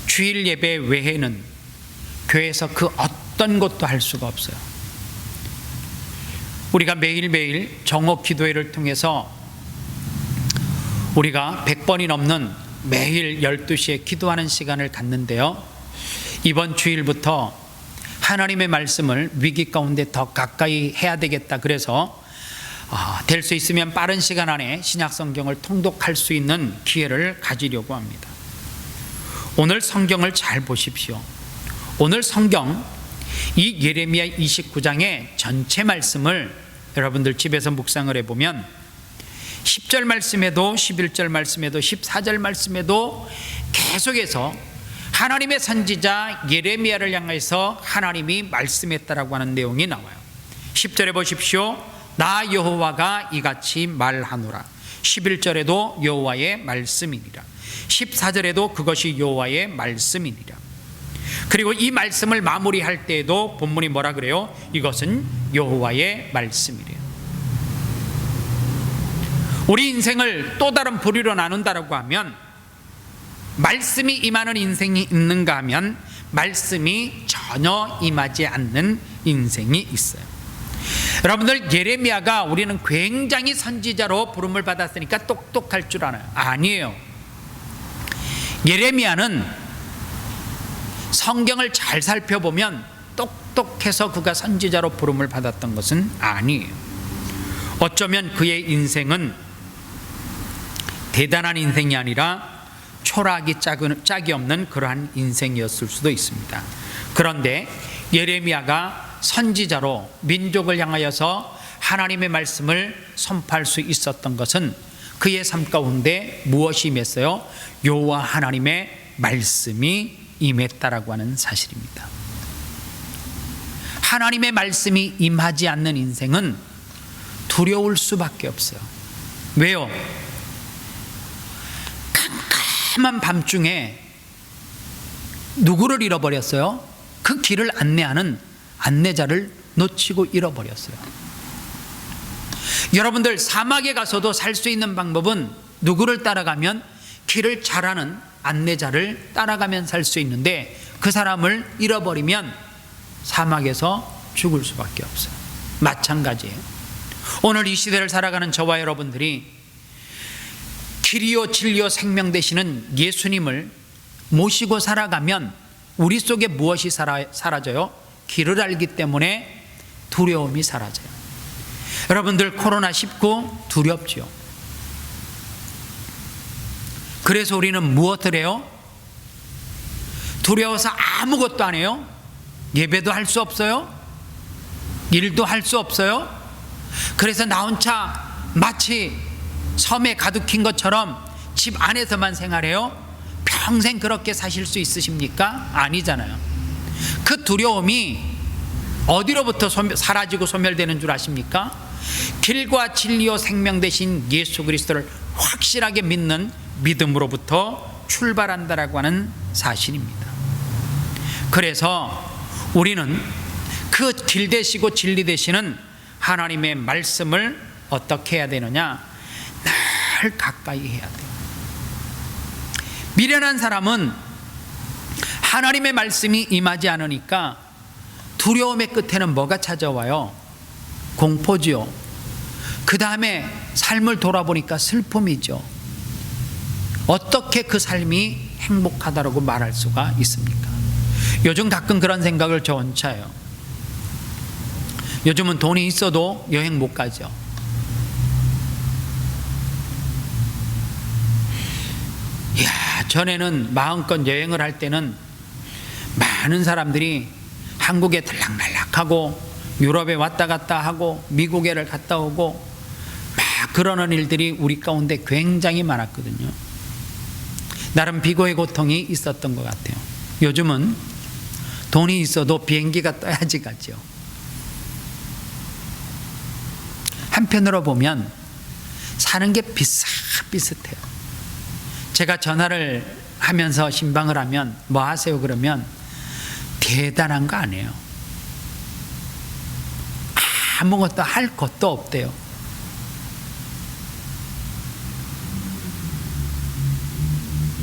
주일 예배 외에는 교회에서 그 어떤 것도 할 수가 없어요. 우리가 매일매일 정오 기도회를 통해서 우리가 100번이 넘는 매일 12시에 기도하는 시간을 갖는데요, 이번 주일부터 하나님의 말씀을 위기 가운데 더 가까이 해야 되겠다. 그래서 될 수 있으면 빠른 시간 안에 신약 성경을 통독할 수 있는 기회를 가지려고 합니다. 오늘 성경을 잘 보십시오. 오늘 성경 이 예레미야 29장의 전체 말씀을 여러분들 집에서 묵상을 해보면 10절 말씀에도 11절 말씀에도 14절 말씀에도 계속해서 하나님의 선지자 예레미야를 향해서 하나님이 말씀했다라고 하는 내용이 나와요. 10절에 보십시오. 나 여호와가 이같이 말하노라. 11절에도 여호와의 말씀이니라. 14절에도 그것이 여호와의 말씀이니라. 그리고 이 말씀을 마무리할 때에도 본문이 뭐라 그래요? 이것은 여호와의 말씀이래요. 우리 인생을 또 다른 부류로 나눈다라고 하면 말씀이 임하는 인생이 있는가 하면 말씀이 전혀 임하지 않는 인생이 있어요. 여러분들, 예레미야가 우리는 굉장히 선지자로 부름을 받았으니까 똑똑할 줄 아나요? 아니에요. 예레미야는 성경을 잘 살펴보면 똑똑해서 그가 선지자로 부름을 받았던 것은 아니에요. 어쩌면 그의 인생은 대단한 인생이 아니라 초라하기 짝이 없는 그러한 인생이었을 수도 있습니다. 그런데 예레미야가 선지자로 민족을 향하여서 하나님의 말씀을 선포할 수 있었던 것은 그의 삶 가운데 무엇이 임했어요? 여호와 하나님의 말씀이 임했다라고 하는 사실입니다. 하나님의 말씀이 임하지 않는 인생은 두려울 수밖에 없어요. 왜요? 깜깜한 밤중에 누구를 잃어버렸어요? 그 길을 안내하는 안내자를 놓치고 잃어버렸어요. 여러분들, 사막에 가서도 살 수 있는 방법은 누구를 따라가면, 길을 잘 아는 안내자를 따라가면 살 수 있는데, 그 사람을 잃어버리면 사막에서 죽을 수밖에 없어요. 마찬가지예요. 오늘 이 시대를 살아가는 저와 여러분들이 길이요 진리요 생명 되시는 예수님을 모시고 살아가면 우리 속에 무엇이 사라져요? 길을 알기 때문에 두려움이 사라져요. 여러분들, 코로나19 두렵죠. 그래서 우리는 무엇을 해요? 두려워서 아무것도 안 해요. 예배도 할 수 없어요. 일도 할 수 없어요. 그래서 나 혼자 마치 섬에 가득힌 것처럼 집 안에서만 생활해요. 평생 그렇게 사실 수 있으십니까? 아니잖아요. 그 두려움이 어디로부터 사라지고 소멸되는 줄 아십니까? 길과 진리요 생명 되신 예수 그리스도를 확실하게 믿는 믿음으로부터 출발한다라고 하는 사실입니다. 그래서 우리는 그 길 되시고 진리 되시는 하나님의 말씀을 어떻게 해야 되느냐? 늘 가까이 해야 돼요. 미련한 사람은 하나님의 말씀이 임하지 않으니까 두려움의 끝에는 뭐가 찾아와요? 공포지요. 그 다음에 삶을 돌아보니까 슬픔이죠. 어떻게 그 삶이 행복하다고 말할 수가 있습니까? 요즘 가끔 그런 생각을 저 혼자 해요. 요즘은 돈이 있어도 여행 못 가죠. 이야, 전에는 마음껏 여행을 할 때는 많은 사람들이 한국에 들락날락하고 유럽에 왔다 갔다 하고 미국에를 갔다 오고 막 그러는 일들이 우리 가운데 굉장히 많았거든요. 나름 비고의 고통이 있었던 것 같아요. 요즘은 돈이 있어도 비행기가 떠야지 가죠. 한편으로 보면 사는 게 비슷비슷해요. 제가 전화를 하면서 신방을 하면 뭐 하세요? 그러면 대단한 거 아니에요. 아무것도 할 것도 없대요.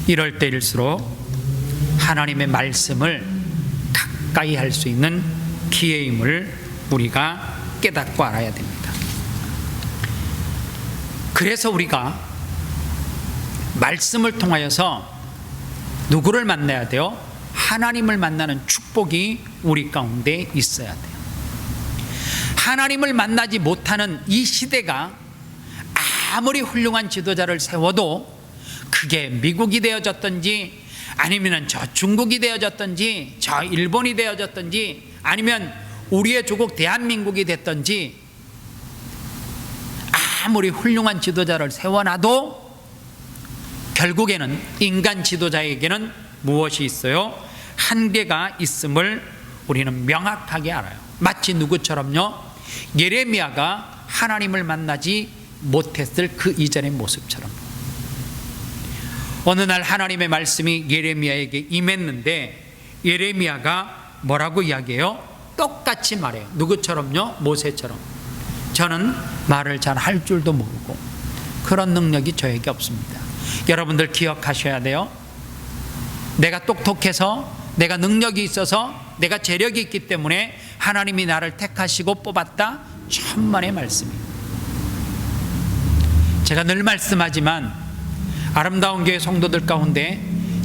이럴 때일수록 하나님의 말씀을 가까이 할 수 있는 기회임을 우리가 깨닫고 알아야 됩니다. 그래서 우리가 말씀을 통하여서 누구를 만나야 돼요? 하나님을 만나는 축복이 우리 가운데 있어야 돼요. 하나님을 만나지 못하는 이 시대가 아무리 훌륭한 지도자를 세워도 그게 미국이 되어졌든지 아니면 저 중국이 되어졌든지 저 일본이 되어졌든지 아니면 우리의 조국 대한민국이 됐든지 아무리 훌륭한 지도자를 세워놔도 결국에는 인간 지도자에게는 무엇이 있어요? 한계가 있음을 우리는 명확하게 알아요. 마치 누구처럼요? 예레미야가 하나님을 만나지 못했을 그 이전의 모습처럼. 어느 날 하나님의 말씀이 예레미야에게 임했는데 예레미야가 뭐라고 이야기해요? 똑같이 말해요. 누구처럼요? 모세처럼. 저는 말을 잘 할 줄도 모르고 그런 능력이 저에게 없습니다. 여러분들 기억하셔야 돼요. 내가 똑똑해서, 내가 능력이 있어서, 내가 재력이 있기 때문에 하나님이 나를 택하시고 뽑았다? 천만의 말씀이에요. 제가 늘 말씀하지만 아름다운 교회 성도들 가운데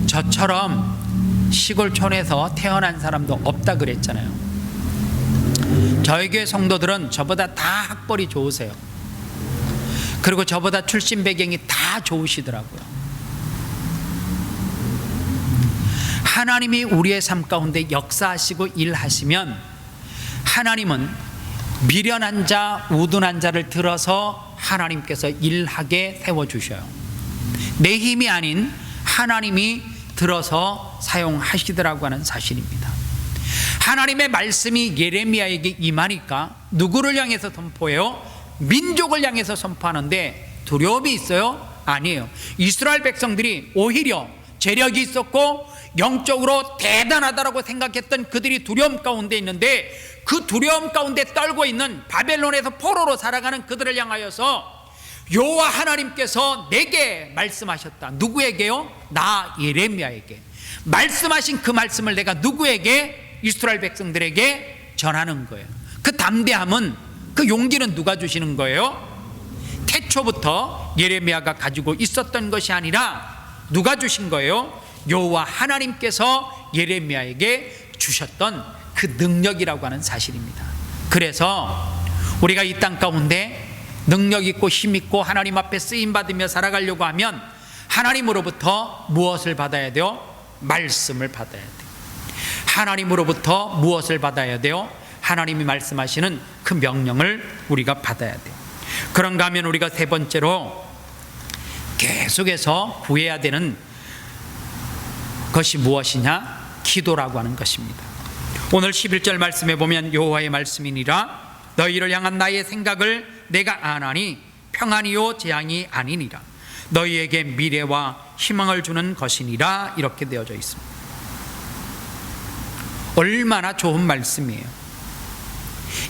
저처럼 시골촌에서 태어난 사람도 없다 그랬잖아요. 저희 교회 성도들은 저보다 다 학벌이 좋으세요. 그리고 저보다 출신 배경이 다 좋으시더라고요. 하나님이 우리의 삶 가운데 역사하시고 일하시면 하나님은 미련한 자, 우둔한 자를 들어서 하나님께서 일하게 세워주셔요. 내 힘이 아닌 하나님이 들어서 사용하시더라고 하는 사실입니다. 하나님의 말씀이 예레미야에게 임하니까 누구를 향해서 선포해요? 민족을 향해서 선포하는데 두려움이 있어요? 아니에요. 이스라엘 백성들이 오히려 재력이 있었고 영적으로 대단하다라고 생각했던 그들이 두려움 가운데 있는데, 그 두려움 가운데 떨고 있는 바벨론에서 포로로 살아가는 그들을 향하여서 여호와 하나님께서 내게 말씀하셨다. 누구에게요? 나 예레미야에게 말씀하신 그 말씀을 내가 누구에게? 이스라엘 백성들에게 전하는 거예요. 그 담대함은, 그 용기는 누가 주시는 거예요? 태초부터 예레미야가 가지고 있었던 것이 아니라 누가 주신 거예요? 여호와 하나님께서 예레미야에게 주셨던 그 능력이라고 하는 사실입니다. 그래서 우리가 이 땅 가운데 능력 있고 힘 있고 하나님 앞에 쓰임 받으며 살아가려고 하면 하나님으로부터 무엇을 받아야 돼요? 말씀을 받아야 돼요. 하나님으로부터 무엇을 받아야 돼요? 하나님이 말씀하시는 그 명령을 우리가 받아야 돼요. 그런가 하면 우리가 세 번째로 계속해서 구해야 되는 것이 무엇이냐? 기도라고 하는 것입니다. 오늘 11절 말씀에 보면 여호와의 말씀이니라 너희를 향한 나의 생각을 내가 아나니 평안이요 재앙이 아니니라 너희에게 미래와 희망을 주는 것이니라 이렇게 되어져 있습니다. 얼마나 좋은 말씀이에요.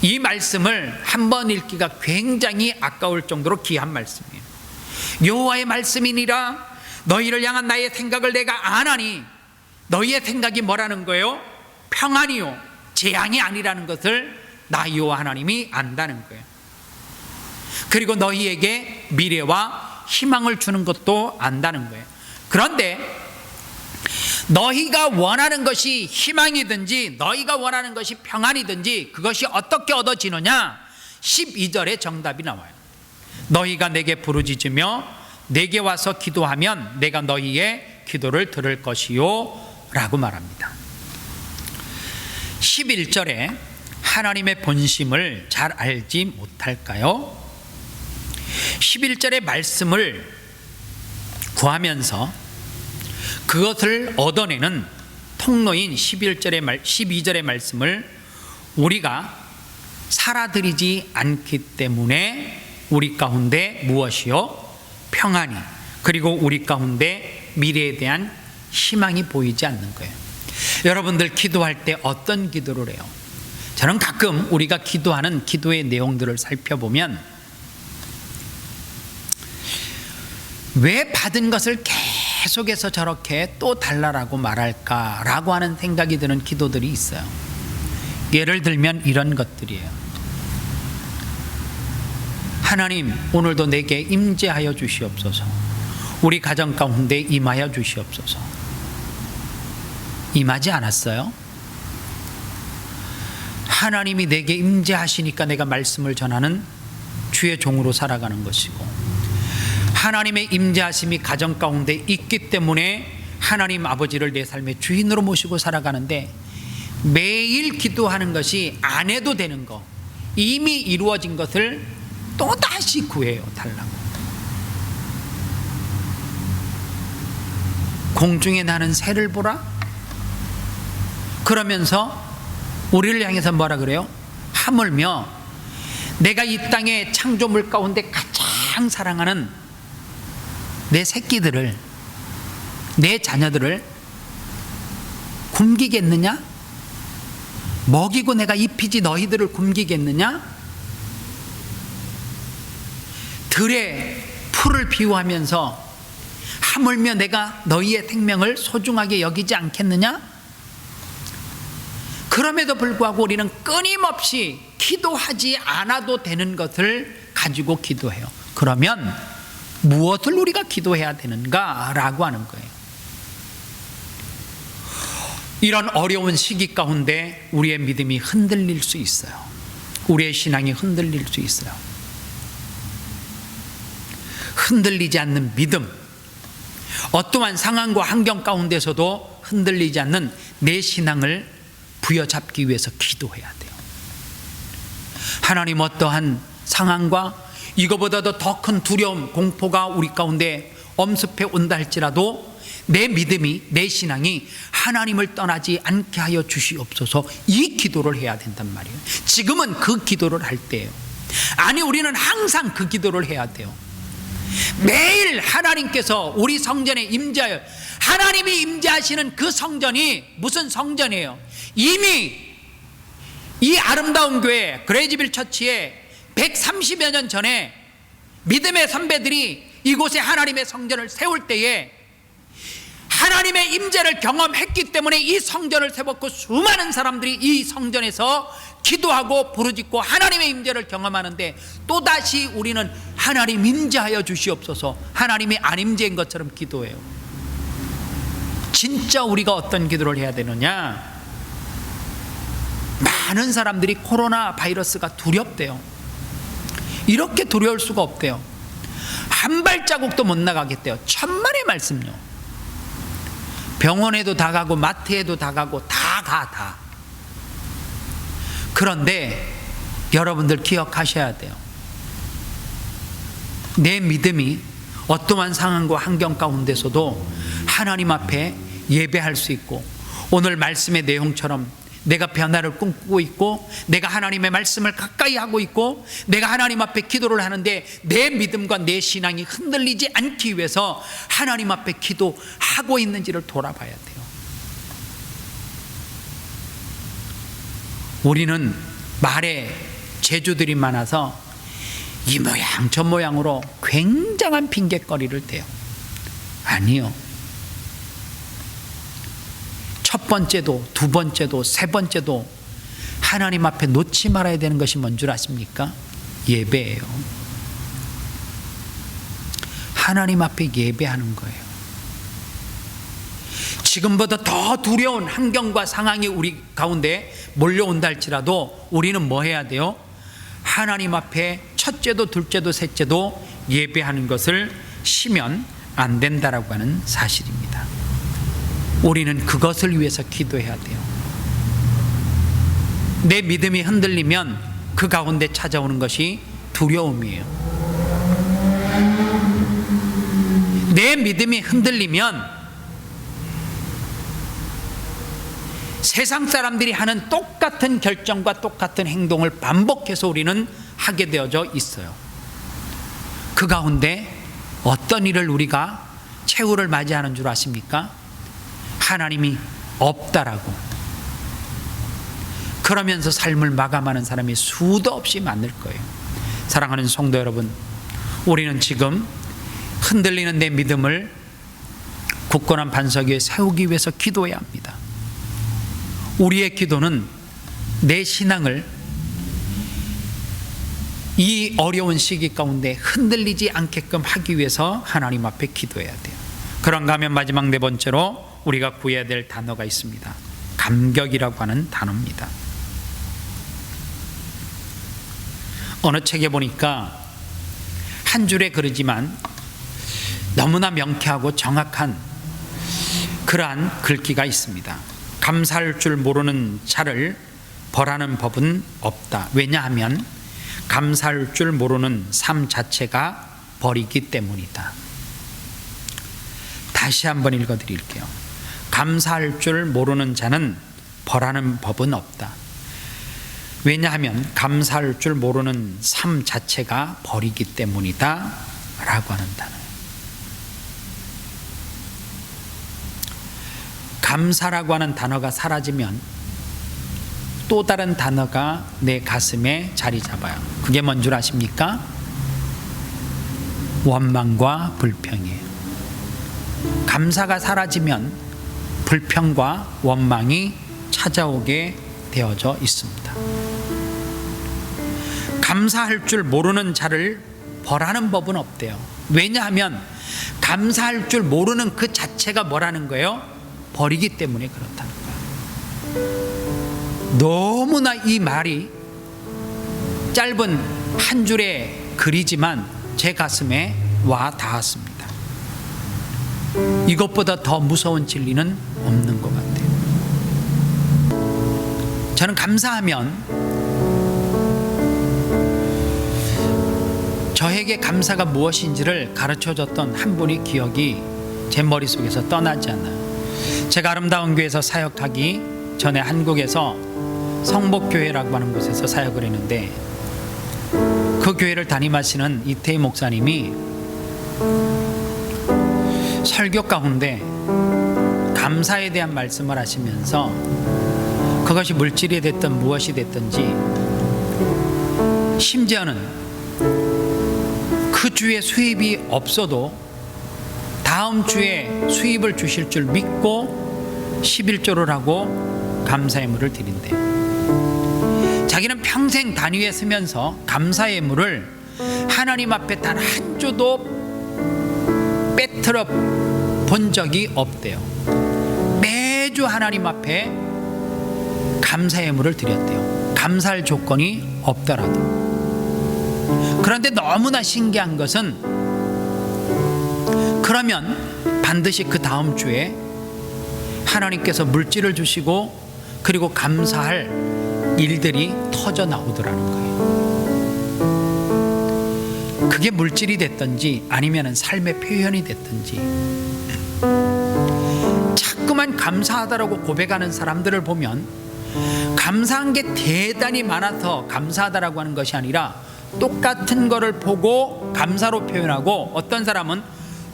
이 말씀을 한 번 읽기가 굉장히 아까울 정도로 귀한 말씀이에요. 여호와의 말씀이니라 너희를 향한 나의 생각을 내가 아나니, 너희의 생각이 뭐라는 거예요? 평안이요 재앙이 아니라는 것을 나 여호와 하나님이 안다는 거예요. 그리고 너희에게 미래와 희망을 주는 것도 안다는 거예요. 그런데 너희가 원하는 것이 희망이든지 너희가 원하는 것이 평안이든지 그것이 어떻게 얻어지느냐? 12절에 정답이 나와요. 너희가 내게 부르짖으며 내게 와서 기도하면 내가 너희의 기도를 들을 것이요 라고 말합니다. 11절에 하나님의 본심을 잘 알지 못할까요? 11절의 말씀을 구하면서 그것을 얻어내는 통로인 12절의 말씀을 우리가 살아들이지 않기 때문에 우리 가운데 무엇이요? 평안이, 그리고 우리 가운데 미래에 대한 희망이 보이지 않는 거예요. 여러분들 기도할 때 어떤 기도를 해요? 저는 가끔 우리가 기도하는 기도의 내용들을 살펴보면 왜 받은 것을 계속해서 저렇게 또 달라라고 말할까라고 하는 생각이 드는 기도들이 있어요. 예를 들면 이런 것들이에요. 하나님, 오늘도 내게 임재하여 주시옵소서. 우리 가정 가운데 임하여 주시옵소서. 임하지 않았어요? 하나님이 내게 임재하시니까 내가 말씀을 전하는 주의 종으로 살아가는 것이고, 하나님의 임재하심이 가정 가운데 있기 때문에 하나님 아버지를 내 삶의 주인으로 모시고 살아가는데, 매일 기도하는 것이 안 해도 되는 거, 이미 이루어진 것을 또다시 구해요. 달라고. 공중에 나는 새를 보라? 그러면서 우리를 향해서 뭐라 그래요? 하물며 내가 이 땅의 창조물 가운데 가장 사랑하는 내 새끼들을, 내 자녀들을 굶기겠느냐? 먹이고 내가 입히지 너희들을 굶기겠느냐? 들의 풀을 비유하면서 하물며 내가 너희의 생명을 소중하게 여기지 않겠느냐? 그럼에도 불구하고 우리는 끊임없이 기도하지 않아도 되는 것을 가지고 기도해요. 그러면 무엇을 우리가 기도해야 되는가라고 하는 거예요. 이런 어려운 시기 가운데 우리의 믿음이 흔들릴 수 있어요. 우리의 신앙이 흔들릴 수 있어요. 흔들리지 않는 믿음, 어떠한 상황과 환경 가운데서도 흔들리지 않는 내 신앙을 부여잡기 위해서 기도해야 돼요. 하나님, 어떠한 상황과 이거보다도 더 큰 두려움, 공포가 우리 가운데 엄습해 온다 할지라도 내 믿음이, 내 신앙이 하나님을 떠나지 않게 하여 주시옵소서, 이 기도를 해야 된단 말이에요. 지금은 그 기도를 할 때예요. 아니, 우리는 항상 그 기도를 해야 돼요. 매일 하나님께서 우리 성전에 임재하여, 하나님이 임재하시는 그 성전이 무슨 성전이에요? 이미 이 아름다운 교회 그레이지빌 처치에 130여 년 전에 믿음의 선배들이 이곳에 하나님의 성전을 세울 때에 하나님의 임재를 경험했기 때문에 이 성전을 세웠고, 수많은 사람들이 이 성전에서 기도하고 부르짖고 하나님의 임재를 경험하는데, 또다시 우리는 하나님 임재하여 주시옵소서, 하나님이 안 임재인 것처럼 기도해요. 진짜 우리가 어떤 기도를 해야 되느냐? 많은 사람들이 코로나 바이러스가 두렵대요. 이렇게 두려울 수가 없대요. 한 발자국도 못 나가겠대요. 천만의 말씀요. 병원에도 다 가고 마트에도 다 가고 다. 그런데 여러분들 기억하셔야 돼요. 내 믿음이 어떠한 상황과 환경 가운데서도 하나님 앞에 예배할 수 있고, 오늘 말씀의 내용처럼 내가 변화를 꿈꾸고 있고, 내가 하나님의 말씀을 가까이 하고 있고, 내가 하나님 앞에 기도를 하는데 내 믿음과 내 신앙이 흔들리지 않기 위해서 하나님 앞에 기도하고 있는지를 돌아봐야 돼요. 우리는 말에 재주들이 많아서 이 모양 저 모양으로 굉장한 핑계거리를 대요. 아니요. 첫 번째도, 두 번째도, 세 번째도 하나님 앞에 놓지 말아야 되는 것이 뭔 줄 아십니까? 예배예요. 하나님 앞에 예배하는 거예요. 지금보다 더 두려운 환경과 상황이 우리 가운데 몰려온다 할지라도 우리는 뭐 해야 돼요? 하나님 앞에 첫째도 둘째도 셋째도 예배하는 것을 쉬면 안 된다라고 하는 사실입니다. 우리는 그것을 위해서 기도해야 돼요. 내 믿음이 흔들리면 그 가운데 찾아오는 것이 두려움이에요. 내 믿음이 흔들리면 세상 사람들이 하는 똑같은 결정과 똑같은 행동을 반복해서 우리는 하게 되어져 있어요. 그 가운데 어떤 일을 우리가 최후를 맞이하는 줄 아십니까? 하나님이 없다라고, 그러면서 삶을 마감하는 사람이 수도 없이 많을 거예요. 사랑하는 성도 여러분, 우리는 지금 흔들리는 내 믿음을 굳건한 반석 위에 세우기 위해서 기도해야 합니다. 우리의 기도는 내 신앙을 이 어려운 시기 가운데 흔들리지 않게끔 하기 위해서 하나님 앞에 기도해야 돼요. 그런가 하면 마지막 네 번째로 우리가 구해야 될 단어가 있습니다. 감격이라고 하는 단어입니다. 어느 책에 보니까 한 줄에 그러지만 너무나 명쾌하고 정확한 그러한 글귀가 있습니다. 감사할 줄 모르는 자를 벌하는 법은 없다. 왜냐하면 감사할 줄 모르는 삶 자체가 벌이기 때문이다. 다시 한번 읽어드릴게요. 감사할 줄 모르는 자는 벌하는 법은 없다. 왜냐하면 감사할 줄 모르는 삶 자체가 벌이기 때문이다 라고 하는 단어예요. 감사라고 하는 단어가 사라지면 또 다른 단어가 내 가슴에 자리 잡아요. 그게 뭔 줄 아십니까? 원망과 불평이에요. 감사가 사라지면 불평과 원망이 찾아오게 되어져 있습니다. 감사할 줄 모르는 자를 벌하는 법은 없대요. 왜냐하면 감사할 줄 모르는 그 자체가 뭐라는 거예요? 벌이기 때문에 그렇다는 거예요. 너무나 이 말이 짧은 한 줄의 글이지만 제 가슴에 와 닿았습니다. 이것보다 더 무서운 진리는 없는 것 같아요. 저는 감사하면 저에게 감사가 무엇인지를 가르쳐줬던 한 분이 기억이 제 머릿속에서 떠나지 않아요. 제가 아름다운 교회에서 사역하기 전에 한국에서 성복교회라고 하는 곳에서 사역을 했는데, 그 교회를 담임하시는 이태희 목사님이 설교 가운데 감사에 대한 말씀을 하시면서 그것이 물질이 됐든 무엇이 됐든지, 심지어는 그 주에 수입이 없어도 다음 주에 수입을 주실 줄 믿고 11조를 하고 감사의 물을 드린대요. 자기는 평생 단위에 쓰면서 감사의 물을 하나님 앞에 단 한 조도 빼뜨려 본 적이 없대요. 매주 하나님 앞에 감사의 물을 드렸대요. 감사할 조건이 없더라도. 그런데 너무나 신기한 것은, 그러면 반드시 그 다음 주에 하나님께서 물질을 주시고 그리고 감사할 일들이 터져 나오더라는 거예요. 그게 물질이 됐든지 아니면 삶의 표현이 됐든지, 자꾸만 감사하다라고 고백하는 사람들을 보면 감사한 게 대단히 많아서 감사하다라고 하는 것이 아니라 똑같은 거를 보고 감사로 표현하고, 어떤 사람은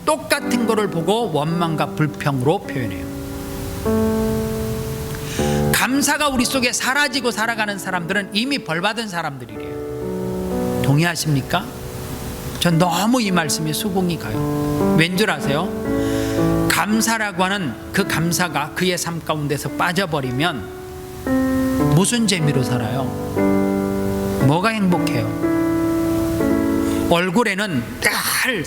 똑같은 거를 보고 원망과 불평으로 표현해요. 감사가 우리 속에 사라지고 살아가는 사람들은 이미 벌받은 사람들이래요. 동의하십니까? 전 너무 이 말씀에 수긍이 가요. 왠 줄 아세요? 감사라고 하는 그 감사가 그의 삶 가운데서 빠져버리면 무슨 재미로 살아요? 뭐가 행복해요? 얼굴에는 늘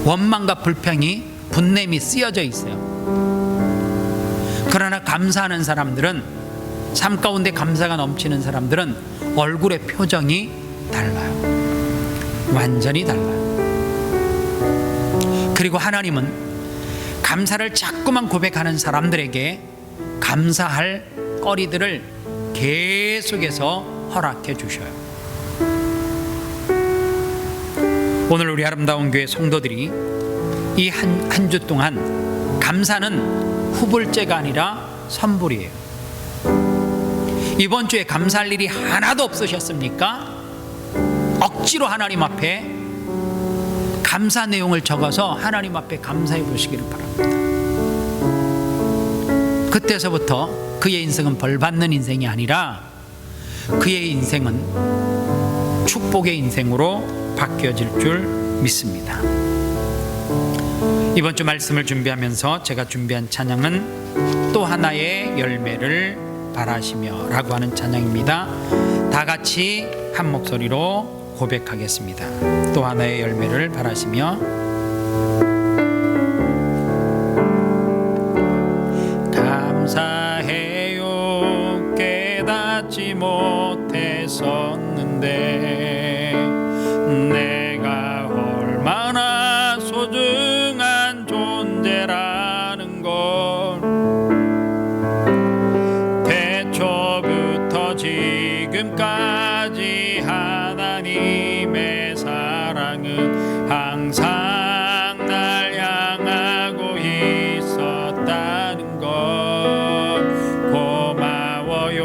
원망과 불평이, 분냄이 쓰여져 있어요. 그러나 감사하는 사람들은, 삶 가운데 감사가 넘치는 사람들은 얼굴의 표정이 달라요. 완전히 달라요. 그리고 하나님은 감사를 자꾸만 고백하는 사람들에게 감사할 거리들을 계속해서 허락해 주셔요. 오늘 우리 아름다운 교회 성도들이 이 한 주 동안 감사는 후불제가 아니라 선불이에요. 이번 주에 감사할 일이 하나도 없으셨습니까? 억지로 하나님 앞에 감사 내용을 적어서 하나님 앞에 감사해 보시기를 바랍니다. 그때서부터 그의 인생은 벌받는 인생이 아니라 그의 인생은 축복의 인생으로 바뀌어질 줄 믿습니다. 이번 주 말씀을 준비하면서 제가 준비한 찬양은 또 하나의 열매를 바라시며 라고 하는 찬양입니다. 다 같이 한 목소리로 고백하겠습니다. 또 하나의 열매를 바라시며. 감사해요. 깨닫지 못했었는데 내가 얼마나 소중한 존재라는 걸 태초부터 지금까지 하나님의 사랑은 항상 날 향하고 있었다는 걸 고마워요.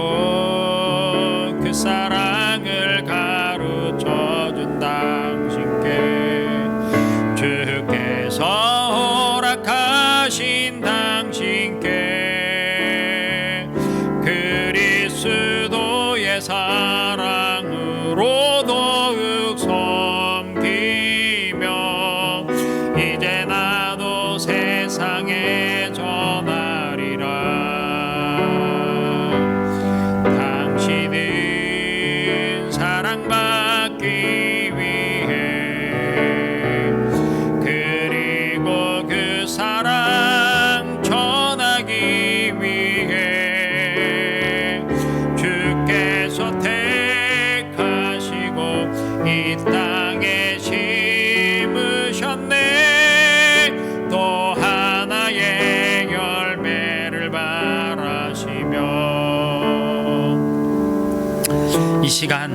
그 사랑을 가르쳐준 당신께, 주께서 허락하신 당신께 그리스도의 사랑으로 더욱 섬기며 이제 나도 세상에 전하리라. 당신은 사랑받기 위해 그리고 그 사랑 전하기 위해 주께서 이 시간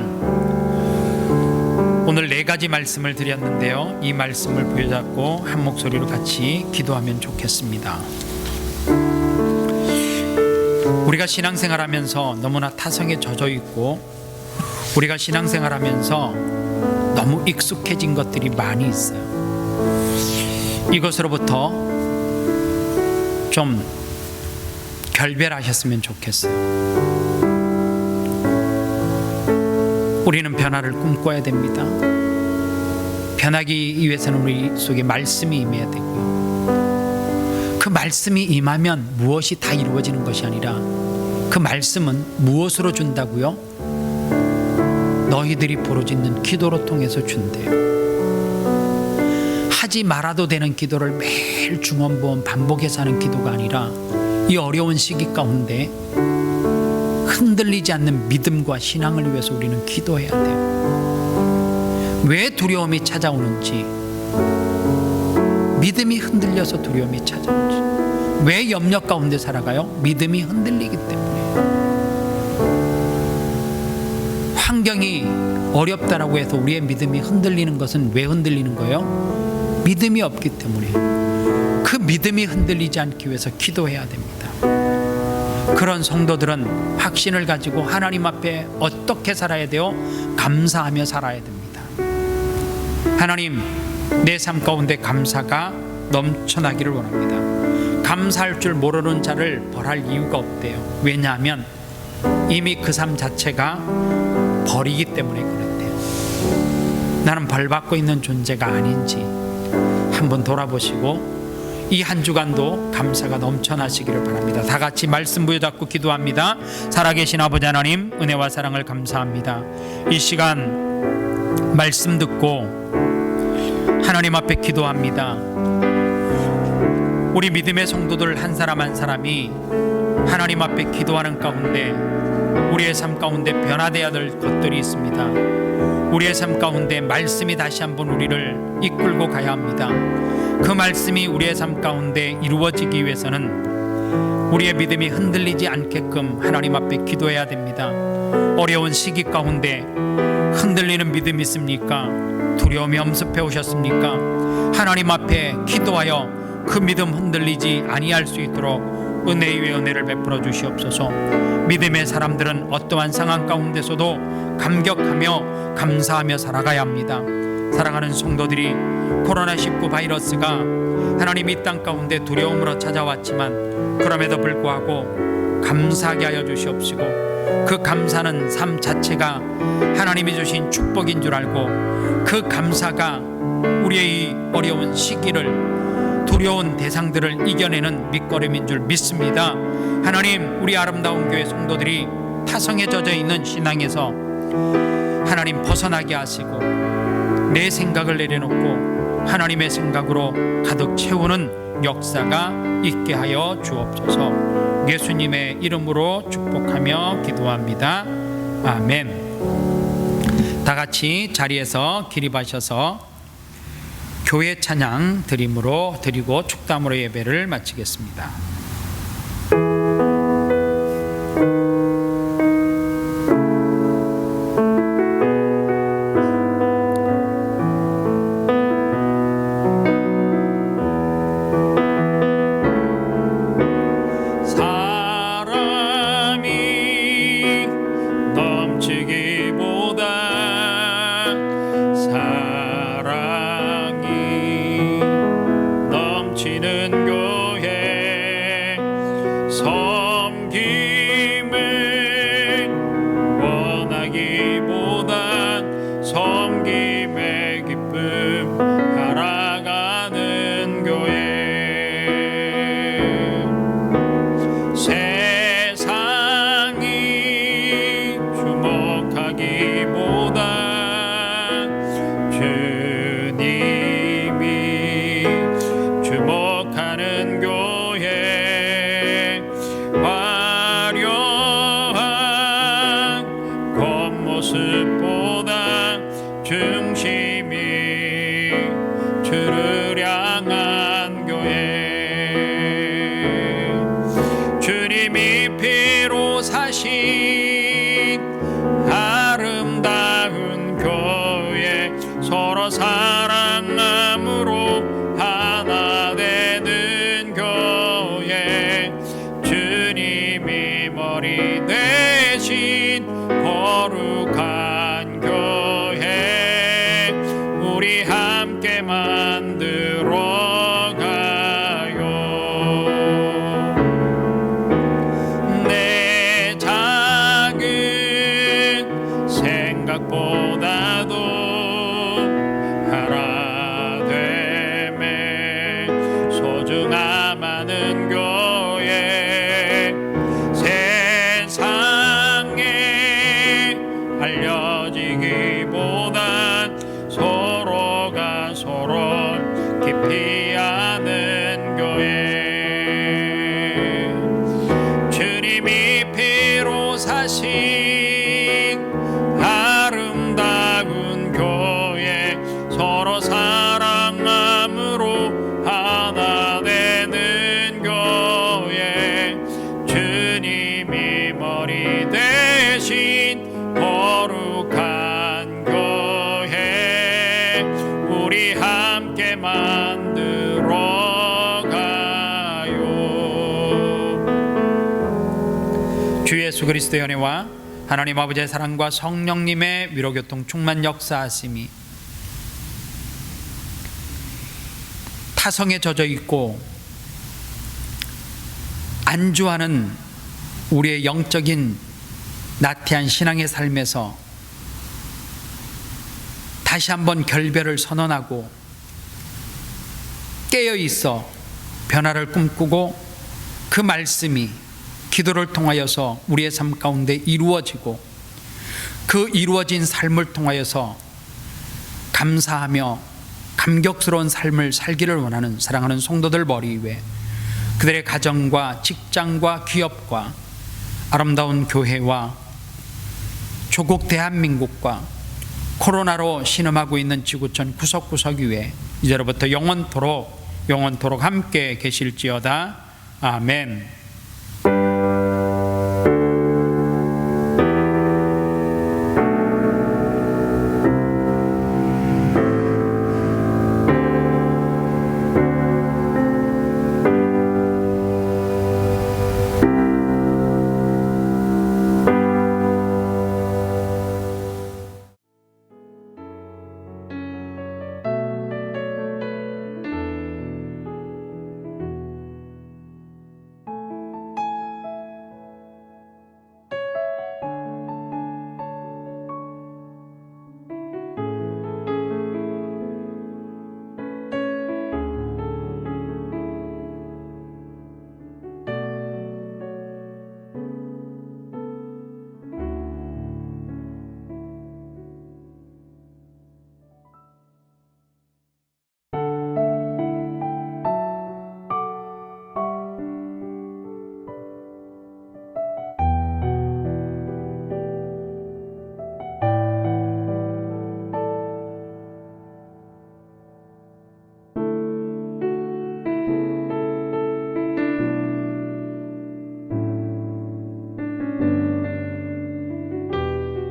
오늘 4가지 말씀을 드렸는데요, 이 말씀을 부여잡고 한 목소리로 같이 기도하면 좋겠습니다. 우리가 신앙생활하면서 너무나 타성에 젖어 있고, 우리가 신앙생활하면서 너무 익숙해진 것들이 많이 있어요. 이것으로부터 좀 결별하셨으면 좋겠어요. 우리는 변화를 꿈꿔야 됩니다. 변하기 위해서는 우리 속에 말씀이 임해야 되고요. 그 말씀이 임하면 무엇이 다 이루어지는 것이 아니라, 그 말씀은 무엇으로 준다고요? 너희들이 부르짖는 기도로 통해서 준대요. 하지 말아도 되는 기도를 매일 중언부언 반복해서 하는 기도가 아니라, 이 어려운 시기 가운데 흔들리지 않는 믿음과 신앙을 위해서 우리는 기도해야 돼요. 왜 두려움이 찾아오는지, 믿음이 흔들려서 두려움이 찾아오는지. 왜 염려 가운데 살아가요? 믿음이 흔들리기 때문에. 환경이 어렵다라고 해서 우리의 믿음이 흔들리는 것은 왜 흔들리는 거예요? 믿음이 없기 때문에. 그 믿음이 흔들리지 않기 위해서 기도해야 됩니다. 그런 성도들은 확신을 가지고 하나님 앞에 어떻게 살아야 돼요? 감사하며 살아야 됩니다. 하나님, 내 삶 가운데 감사가 넘쳐나기를 원합니다. 감사할 줄 모르는 자를 벌할 이유가 없대요. 왜냐하면 이미 그 삶 자체가 벌이기 때문에 그렇대요. 나는 벌 받고 있는 존재가 아닌지 한번 돌아보시고, 이 한 주간도 감사가 넘쳐나시기를 바랍니다. 다 같이 말씀 부여잡고 기도합니다. 살아계신 아버지 하나님, 은혜와 사랑을 감사합니다. 이 시간 말씀 듣고 하나님 앞에 기도합니다. 우리 믿음의 성도들 한 사람 한 사람이 하나님 앞에 기도하는 가운데 우리의 삶 가운데 변화되어야 될 것들이 있습니다. 우리의 삶 가운데 말씀이 다시 한번 우리를 이끌고 가야 합니다. 그 말씀이 우리의 삶 가운데 이루어지기 위해서는 우리의 믿음이 흔들리지 않게끔 하나님 앞에 기도해야 됩니다. 어려운 시기 가운데 흔들리는 믿음이 있습니까? 두려움이 엄습해 오셨습니까? 하나님 앞에 기도하여 그 믿음 흔들리지 아니할 수 있도록 은혜 위에 은혜를 베풀어 주시옵소서. 믿음의 사람들은 어떠한 상황 가운데서도 감격하며 감사하며 살아가야 합니다. 사랑하는 성도들이 코로나19 바이러스가 하나님 이 땅 가운데 두려움으로 찾아왔지만, 그럼에도 불구하고 감사하게 하여 주시옵시고, 그 감사는 삶 자체가 하나님이 주신 축복인 줄 알고, 그 감사가 우리의 이 어려운 시기를, 두려운 대상들을 이겨내는 밑거름인 줄 믿습니다. 하나님, 우리 아름다운 교회 성도들이 타성에 젖어 있는 신앙에서 하나님 벗어나게 하시고, 내 생각을 내려놓고 하나님의 생각으로 가득 채우는 역사가 있게 하여 주옵소서. 예수님의 이름으로 축복하며 기도합니다. 아멘. 다 같이 자리에서 기립하셔서 교회 찬양 드림으로 드리고 축담으로 예배를 마치겠습니다. 주님이 피로 사신 아름 사랑함으로 하나 되는 교회, 주님이 머리 대신 거룩한 교회, 우리 함께 만들어 가요. 내 작은 생각보다도 하나 됨에 소중함 많은 교회, 세상에 알려지기보단 서로가 서로 깊이 아는 교회, 주님이 피로 사신 아름다운 교회, 서로 사랑함으로 하나 되는 교회, 주님이 머리 대신 거룩한 교회, 우리 함께 만들어 가요. 주 예수 그리스도의 은혜와 하나님 아버지의 사랑과 성령님의 위로교통 충만 역사하심이 타성에 젖어 있고 안주하는 우리의 영적인 나태한 신앙의 삶에서 다시 한번 결별을 선언하고 깨어 있어 변화를 꿈꾸고 그 말씀이 기도를 통하여서 우리의 삶 가운데 이루어지고 그 이루어진 삶을 통하여서 감사하며 감격스러운 삶을 살기를 원하는 사랑하는 성도들 머리 위에 그들의 가정과 직장과 기업과 아름다운 교회와 조국 대한민국과 코로나로 신음하고 있는 지구촌 구석구석 위에 이제로부터 영원토록 함께 계실지어다. 아멘.